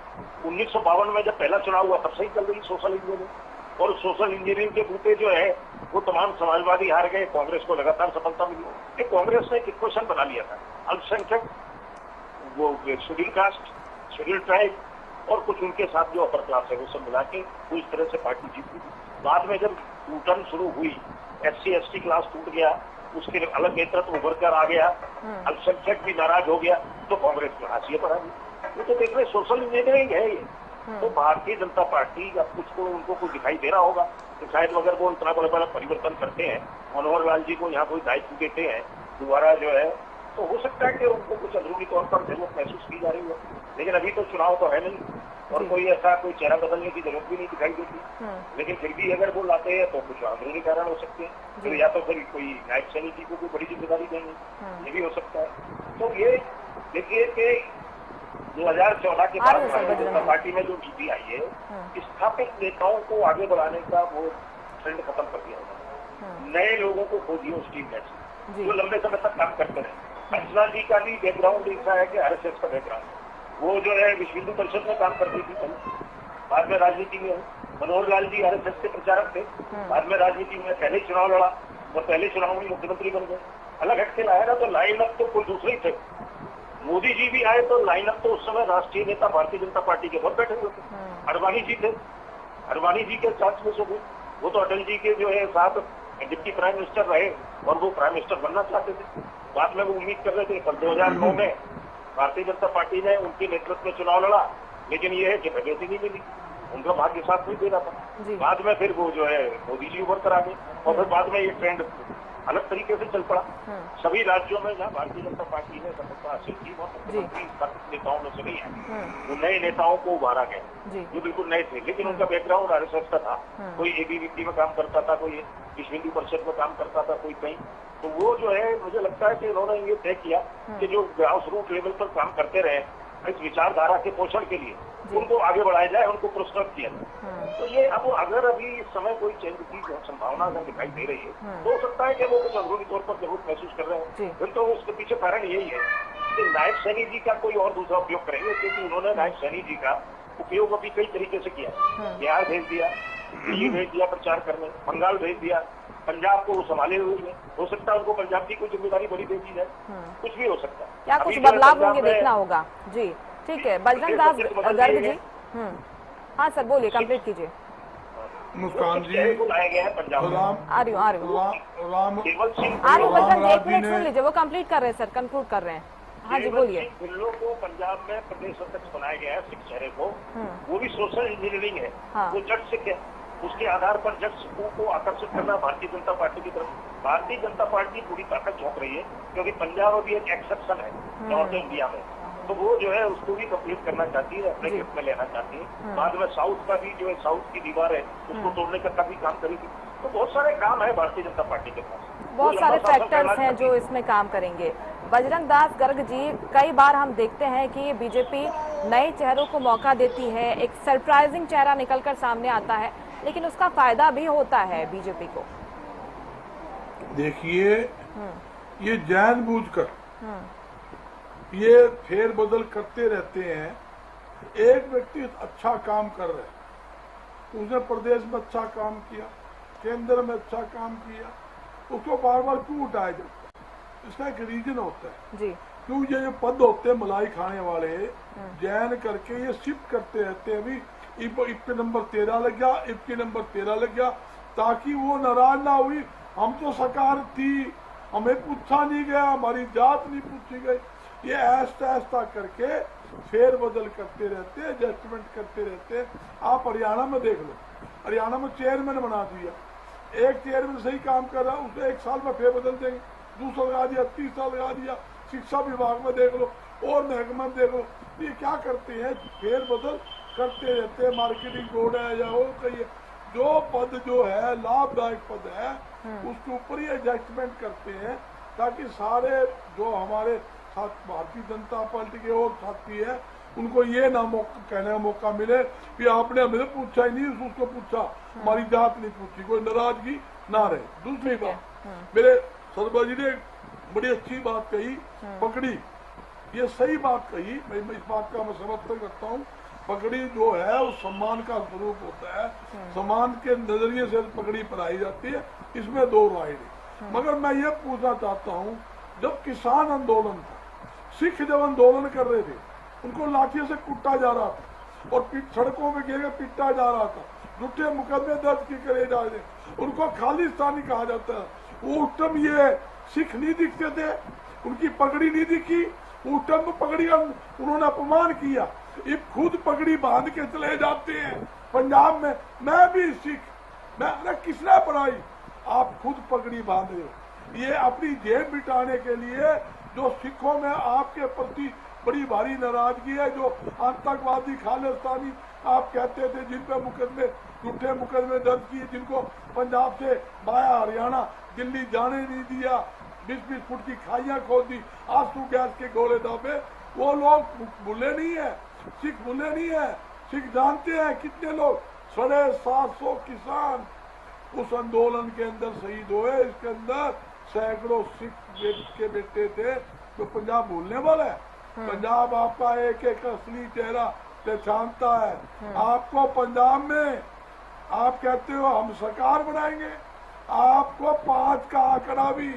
1952 में जब पहला चुनाव हुआ तब से ही चल रही सोशल इंजीनियरिंग, और सोशल इंजीनियरिंग के बूते जो है वो तमाम समाजवादी हार गए, कांग्रेस को लगातार सफलता मिली। कांग्रेस ने एक इक्वेशन बना लिया था, अल्पसंख्यक, वो शेड्यूल कास्ट, शेड्यूल ट्राइब और कुछ उनके साथ जो अपर क्लास है वो सब मिला के वो इस तरह से पार्टी जीती थी। बाद में जब टूटन शुरू हुई, SC ST क्लास टूट गया, उसके अलग नेतृत्व उभर कर आ गया, अल्पसंख्यक भी नाराज हो गया, तो कांग्रेस में हाशिए पर आ गई। वो तो देख रहे सोशल इंजीनियरिंग है ये। तो भारतीय जनता पार्टी अब कुछ को उनको कुछ दिखाई दे रहा होगा, तो शायद अगर वो इतना बड़ा परिवर्तन करते हैं, मनोहर लाल जी को यहाँ कोई दायित्व देते हैं दोबारा जो है, तो हो सकता है कि उनको कुछ अंदरूनी तौर पर जरूरत महसूस की जा रही हो। लेकिन अभी तो चुनाव तो है नहीं और कोई ऐसा कोई चेहरा बदलने की जरूरत भी नहीं दिखाई देती। लेकिन फिर भी अगर वो लाते हैं तो कुछ अंदरूनी कारण हो सकते हैं, तो या तो फिर कोई नायब सैनिक को कोई बड़ी जिम्मेदारी देंगे, ये भी हो सकता है। तो ये देखिए कि 2014 के बाद भारतीय जनता पार्टी में जो नीति आई है, स्थापित नेताओं को आगे बढ़ाने का वो ट्रेंड खत्म कर दिया उन्होंने। नए लोगों को खोजिए उस टीम में से जो लंबे समय तक काम करते रहे। अर्चना जी का भी बैकग्राउंड ऐसा है कि RSS का बैकग्राउंड, वो जो है विश्व हिंदू परिषद में काम करती थी, बाद में राजनीति में। मनोहर लाल जी RSS के प्रचारक थे, बाद में राजनीति में पहले चुनाव लड़ा और पहले चुनाव में मुख्यमंत्री बन गए। अलग हटके लाया ना, तो लाइन अप तो कोई दूसरे ही थे। मोदी जी भी आए तो लाइन अप तो उस समय राष्ट्रीय नेता भारतीय जनता पार्टी के बहुत बैठे हुए थे। अडवाणी जी थे, अडवाणी जी के साथ में सब वो तो अटल जी के जो है साथ डिप्टी प्राइम मिनिस्टर रहे और वो प्राइम मिनिस्टर बनना चाहते थे। बाद में वो उम्मीद कर रहे थे, पर 2009 में भारतीय जनता पार्टी ने उनके नेतृत्व में चुनाव लड़ा, लेकिन ये है कि वैकेंसी नहीं मिली, उनका भाग्य साथ नहीं दे रहा था। बाद में फिर वो जो है मोदी जी उभर कर आ गए और फिर बाद में ये ट्रेंड अलग तरीके से चल पड़ा। सभी राज्यों में जहाँ भारतीय जनता पार्टी ने सफलता हासिल की, मुख्यमंत्री नेताओं में से नहीं है, वो नए नेताओं को उभारा गया जो बिल्कुल नए थे, लेकिन उनका बैकग्राउंड RSS का था। कोई ABVP में काम करता था, कोई विश्व हिंदू परिषद में काम करता था, कोई कहीं। तो वो जो है मुझे लगता है कि उन्होंने ये तय किया कि जो ग्राउंड रूट लेवल पर काम करते रहे इस विचारधारा के पोषण के लिए, उनको आगे बढ़ाया जाए, उनको पुरस्कृत किया जाए। तो ये अब अगर अभी इस समय कोई चेंज की संभावना अगर दिखाई दे रही है, तो हो सकता है कि वो कुछ अंदरूनी तौर पर जरूर महसूस कर रहे हैं। फिर तो उसके पीछे कारण यही है कि नायब सैनी जी का कोई और दूसरा उपयोग करेंगे, क्योंकि उन्होंने नायब सैनी जी का उपयोग अभी कई तरीके से किया। बिहार भेज दिया, दिल्ली भेज दिया प्रचार करने, बंगाल भेज दिया, पंजाब को वो संभाले हुए हैं। हो सकता है उनको पंजाब की कोई जिम्मेदारी बड़ी दे दी जाए, कुछ भी हो सकता है। क्या कुछ बदलाव होंगे देखना होगा। जी ठीक है, बजरंग दास गर्ग जी। हाँ सर बोलिए, कंप्लीट कीजिए। मुस्कान जी बुलाया गया है पंजाब में, आ रही हूँ केवल सिंह आ रही हूँ बजरंग, एक मिनट सुन लीजिए, वो कंप्लीट कर रहे हैं सर, कंक्लूड कर रहे हैं। हाँ जी बोलिए। ढिल्लों को पंजाब में प्रदेश अध्यक्ष बनाया गया है, सिख चेहरे को, वो भी सोशल इंजीनियरिंग है। वो जट सिख है, उसके आधार पर जट सिखों को आकर्षित करना भारतीय जनता पार्टी की तरफ। भारतीय जनता पार्टी पूरी ताकत झोंक रही है, क्योंकि पंजाब अभी एक एक्सेप्शन है नॉर्थ इंडिया में, तो वो जो है उसको भी कंप्लीट करना चाहती है, अपने ग्रिप में लेना चाहती है। बाद में साउथ का भी जो है, साउथ की दीवार है उसको तोड़ने का भी काम करेगी। तो बहुत सारे काम है भारतीय जनता पार्टी के पास, बहुत सारे फैक्टर्स हैं जो इसमें काम करेंगे। बजरंग दास गर्ग जी, कई बार हम देखते हैं कि बीजेपी नए चेहरों को मौका देती है, एक सरप्राइजिंग चेहरा निकलकर सामने आता है, लेकिन उसका फायदा भी होता है बीजेपी को। देखिए, ये जानबूझकर ये फेर बदल करते रहते हैं। एक व्यक्ति अच्छा काम कर रहा है, उसने प्रदेश में अच्छा काम किया, केंद्र में अच्छा काम किया, उसको बार बार क्यों उठाया जाता है? इसका एक रीजन होता है जी। क्यों ये जो पद होते हैं मलाई खाने वाले, जैन करके ये शिफ्ट करते रहते हैं। अभी इप नंबर 13 लग गया, इप के नंबर 13 लग गया, ताकि वो नाराज ना हुई, हम तो सरकार थी, हमें पूछा नहीं गया, हमारी जात नहीं पूछी गई। ये ऐसा करके फेर बदल करते रहते हैं, एडजस्टमेंट करते रहते हैं। आप हरियाणा में देख लो, हरियाणा में चेयरमैन बना दिया, एक चेयरमैन सही काम कर रहा है, उसे 1 साल में फेर बदल देंगे, दूसरा लगा दिया, 30 साल लगा दिया। शिक्षा विभाग में देख लो और महकमा में देख लो, ये क्या करते हैं, फेर बदल करते रहते हैं। मार्केटिंग बोर्ड है या वो कहिए, जो पद जो है लाभदायक पद है उसके ऊपर ही एडजस्टमेंट करते हैं। ताकि सारे जो हमारे साथ भारतीय जनता पार्टी के और साथी है उनको ये ना कहने का मौका मिले कि आपने हमें पूछा ही नहीं, उसको पूछा, हमारी जात नहीं पूछी, कोई नाराजगी ना रहे। दूसरी बात, मेरे शर्मा जी ने बड़ी अच्छी बात कही, पगड़ी, ये सही बात कही, मैं इस बात का मैं समर्थन करता हूँ। पगड़ी जो है वो सम्मान का स्वरूप होता है, सम्मान के नजरिए से पगड़ी पहनाई जाती है, इसमें दो राय नहीं। मगर मैं ये पूछना चाहता हूँ, जब किसान आंदोलन था, सिख जब आंदोलन कर रहे थे, उनको लाठियों से कुटा जा रहा था और सड़कों में घेर पिटा जा रहा था, झूठे मुकदमे दर्ज करे जा रहे, उनको खालिस्तानी कहा जाता है। वो उस टाइम ये सिख नहीं दिखते थे, उनकी पगड़ी नहीं दिखी, उस टाइम पगड़ी उन्होंने अपमान किया, ये खुद पगड़ी बांध के चले जाते हैं पंजाब में। मैं भी सिख, मैं किसने पढ़ाई, आप खुद पगड़ी बांध रहे हो, ये अपनी जेब मिटाने के लिए। जो सिखों में आपके प्रति बड़ी भारी नाराजगी है, जो आतंकवादी खालिस्तानी आप कहते थे, जिन पे मुकदमे झूठे मुकदमे दर्ज किए, जिनको पंजाब से बाया हरियाणा दिल्ली जाने नहीं दिया, 20-20 फुट की खाइयां खोद दी, आंसू गैस के गोले दाबे, वो लोग भूले नहीं है, सिख भूले नहीं है। सिख जानते हैं कितने लोग, 750 किसान उस आंदोलन के अंदर शहीद हुए। इसके अंदर सैकड़ों सिख के बेटे थे। तो पंजाब भूलने वाला है? पंजाब आपका एक एक असली चेहरा पहचानता है। आपको पंजाब में आप कहते हो हम सरकार बनाएंगे, आपको 5 का आंकड़ा भी,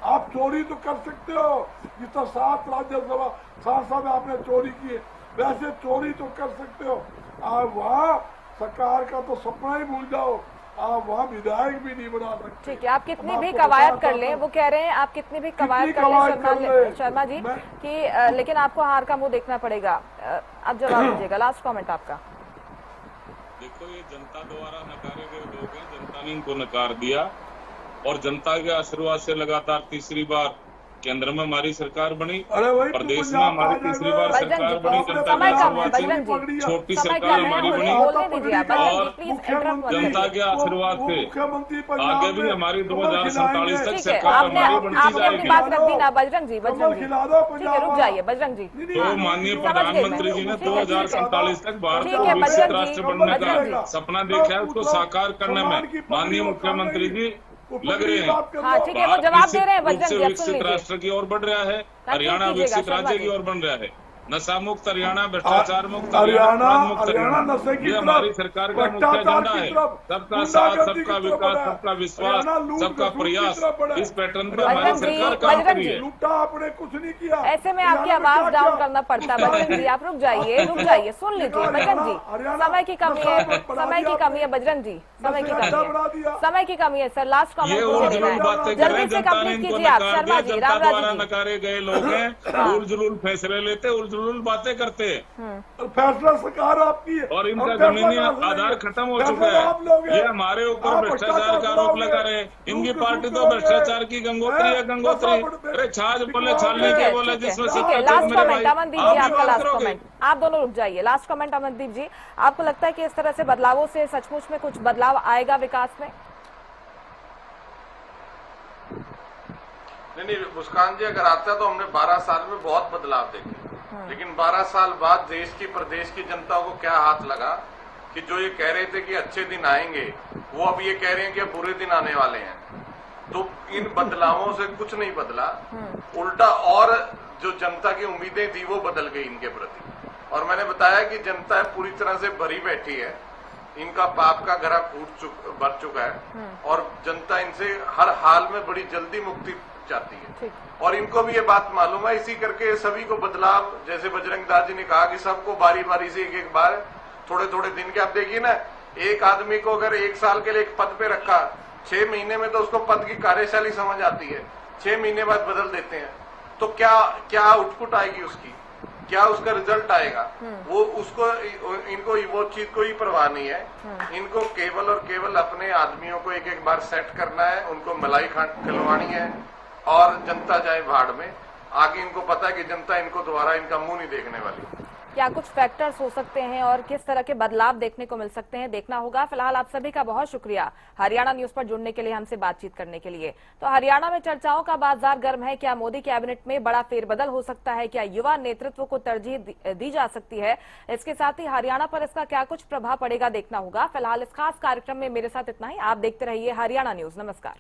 आप चोरी तो कर सकते हो, जितना 7 राज्यसभा सांसद आपने चोरी किए, वैसे चोरी तो कर सकते हो। आप वहाँ सरकार का तो सपना ही भूल जाओ, आप वहाँ विधायक भी नहीं बना सकते। ठीक है, आप कितनी भी कवायद कर लें, वो कह रहे हैं आप कितनी भी कवायद कर लें शर्मा जी कि लेकिन आपको हार का मुंह देखना पड़ेगा। अब जवाब दीजिएगा, लास्ट कमेंट आपका। देखो, ये जनता द्वारा नकारे गए लोग हैं, जनता ने इनको नकार दिया और जनता के आशीर्वाद से लगातार तीसरी बार केंद्र में हमारी सरकार बनी, प्रदेश में हमारी तीसरी बार सरकार बनी, जनता के आशीर्वाद से छोटी सरकार हमारी बनी और जनता के आशीर्वाद से आगे भी हमारी 2047 तक सरकार हमारी बनती जाएगी। बात रख दी ना बजरंग जी, रुक जाइए बजरंग जी। तो माननीय प्रधानमंत्री जी ने 2047 तक भारत को विकसित राष्ट्र बनने का सपना देखा है, उसको साकार करने में माननीय मुख्यमंत्री जी लग रहे हैं। हाँ, ठीक है, वो जवाब दे रहे हैं बजरंग जी। विकसित राष्ट्र की ओर बढ़ रहा है, हरियाणा विकसित राज्य की ओर बन रहा है, नशा मुक्त हरियाणा, भ्रष्टाचार मुक्त हरियाणा, ये हमारी सरकार का मुख्य एजेंडा है। सबका साथ, सबका विकास, सबका विश्वास, सबका प्रयास, इस पैटर्न पे हमारी सरकार काम कर रही है। आपने कुछ नहीं किया, ऐसे में आपकी आवाज डाउन करना पड़ता है बजरंग जी। आप रुक जाइए, सुन लीजिए बजरंग जी, समय की कमी है बजरंग जी, समय की कमी है सर। लास्ट कमेंट जल्दी से कंप्लीट कीजिए आप शर्मा जी। द्वारा नकारे गए लोग हैं, उल जुलूल फैसले लेते, उल जुलूल बातें करते हैं और फैसला सरकार आपकी है और इनका जमीनी आधार खत्म हो चुका है। ये हमारे ऊपर भ्रष्टाचार का आरोप लगा रहे हैं। इनकी पार्टी तो भ्रष्टाचार की गंगोत्री है, गंगोत्री। अरे छाछ बोले छालने के बोले, जिसमें लास्ट कमेंट अमनदीप जी, आपका लास्ट कमेंट। आप दोनों रुक जाइए, लास्ट कमेंट अमनदीप जी। आपको लगता है कि इस तरह से बदलावों से सचमुच में कुछ बदलाव आएगा विकास में? नहीं, मुस्कान जी, अगर आता तो हमने 12 साल में बहुत बदलाव देखे, लेकिन 12 साल बाद देश की प्रदेश की जनता को क्या हाथ लगा कि जो ये कह रहे थे कि अच्छे दिन आएंगे, वो अब ये कह रहे हैं कि बुरे दिन आने वाले हैं। तो इन बदलावों से कुछ नहीं बदला, उल्टा और जो जनता की उम्मीदें थी वो बदल गई इनके प्रति। और मैंने बताया कि जनता पूरी तरह से भरी बैठी है, इनका पाप का घड़ा भर चुका है और जनता इनसे हर हाल में बड़ी जल्दी मुक्ति चाहती है। और इनको भी ये बात मालूम है, इसी करके सभी को बदलाव, जैसे बजरंग दास जी ने कहा कि सबको बारी बारी से एक बार थोड़े थोड़े दिन के, आप देखिए ना, एक आदमी को अगर 1 साल के लिए एक पद पे रखा, 6 महीने में तो उसको पद की कार्यशैली समझ आती है, 6 महीने बाद बदल देते हैं, तो क्या आउटपुट आएगी उसकी, क्या उसका रिजल्ट आएगा, वो उसको इनको वो चीज को ही परवाह नहीं है। इनको केवल और केवल अपने आदमियों को एक बार सेट करना है, उनको मलाई खिलवानी है और जनता जाए भाड़ में। आगे इनको पता है कि जनता इनको दोबारा इनका मुंह नहीं देखने वाली। क्या कुछ फैक्टर्स हो सकते हैं और किस तरह के बदलाव देखने को मिल सकते हैं, देखना होगा। फिलहाल आप सभी का बहुत शुक्रिया हरियाणा न्यूज पर जुड़ने के लिए, हमसे बातचीत करने के लिए। तो हरियाणा में चर्चाओं का बाजार गर्म है। क्या मोदी कैबिनेट में बड़ा फेरबदल हो सकता है? क्या युवा नेतृत्व को तरजीह दी जा सकती है? इसके साथ ही हरियाणा पर इसका क्या कुछ प्रभाव पड़ेगा, देखना होगा। फिलहाल इस खास कार्यक्रम में मेरे साथ इतना ही। आप देखते रहिए हरियाणा न्यूज। नमस्कार।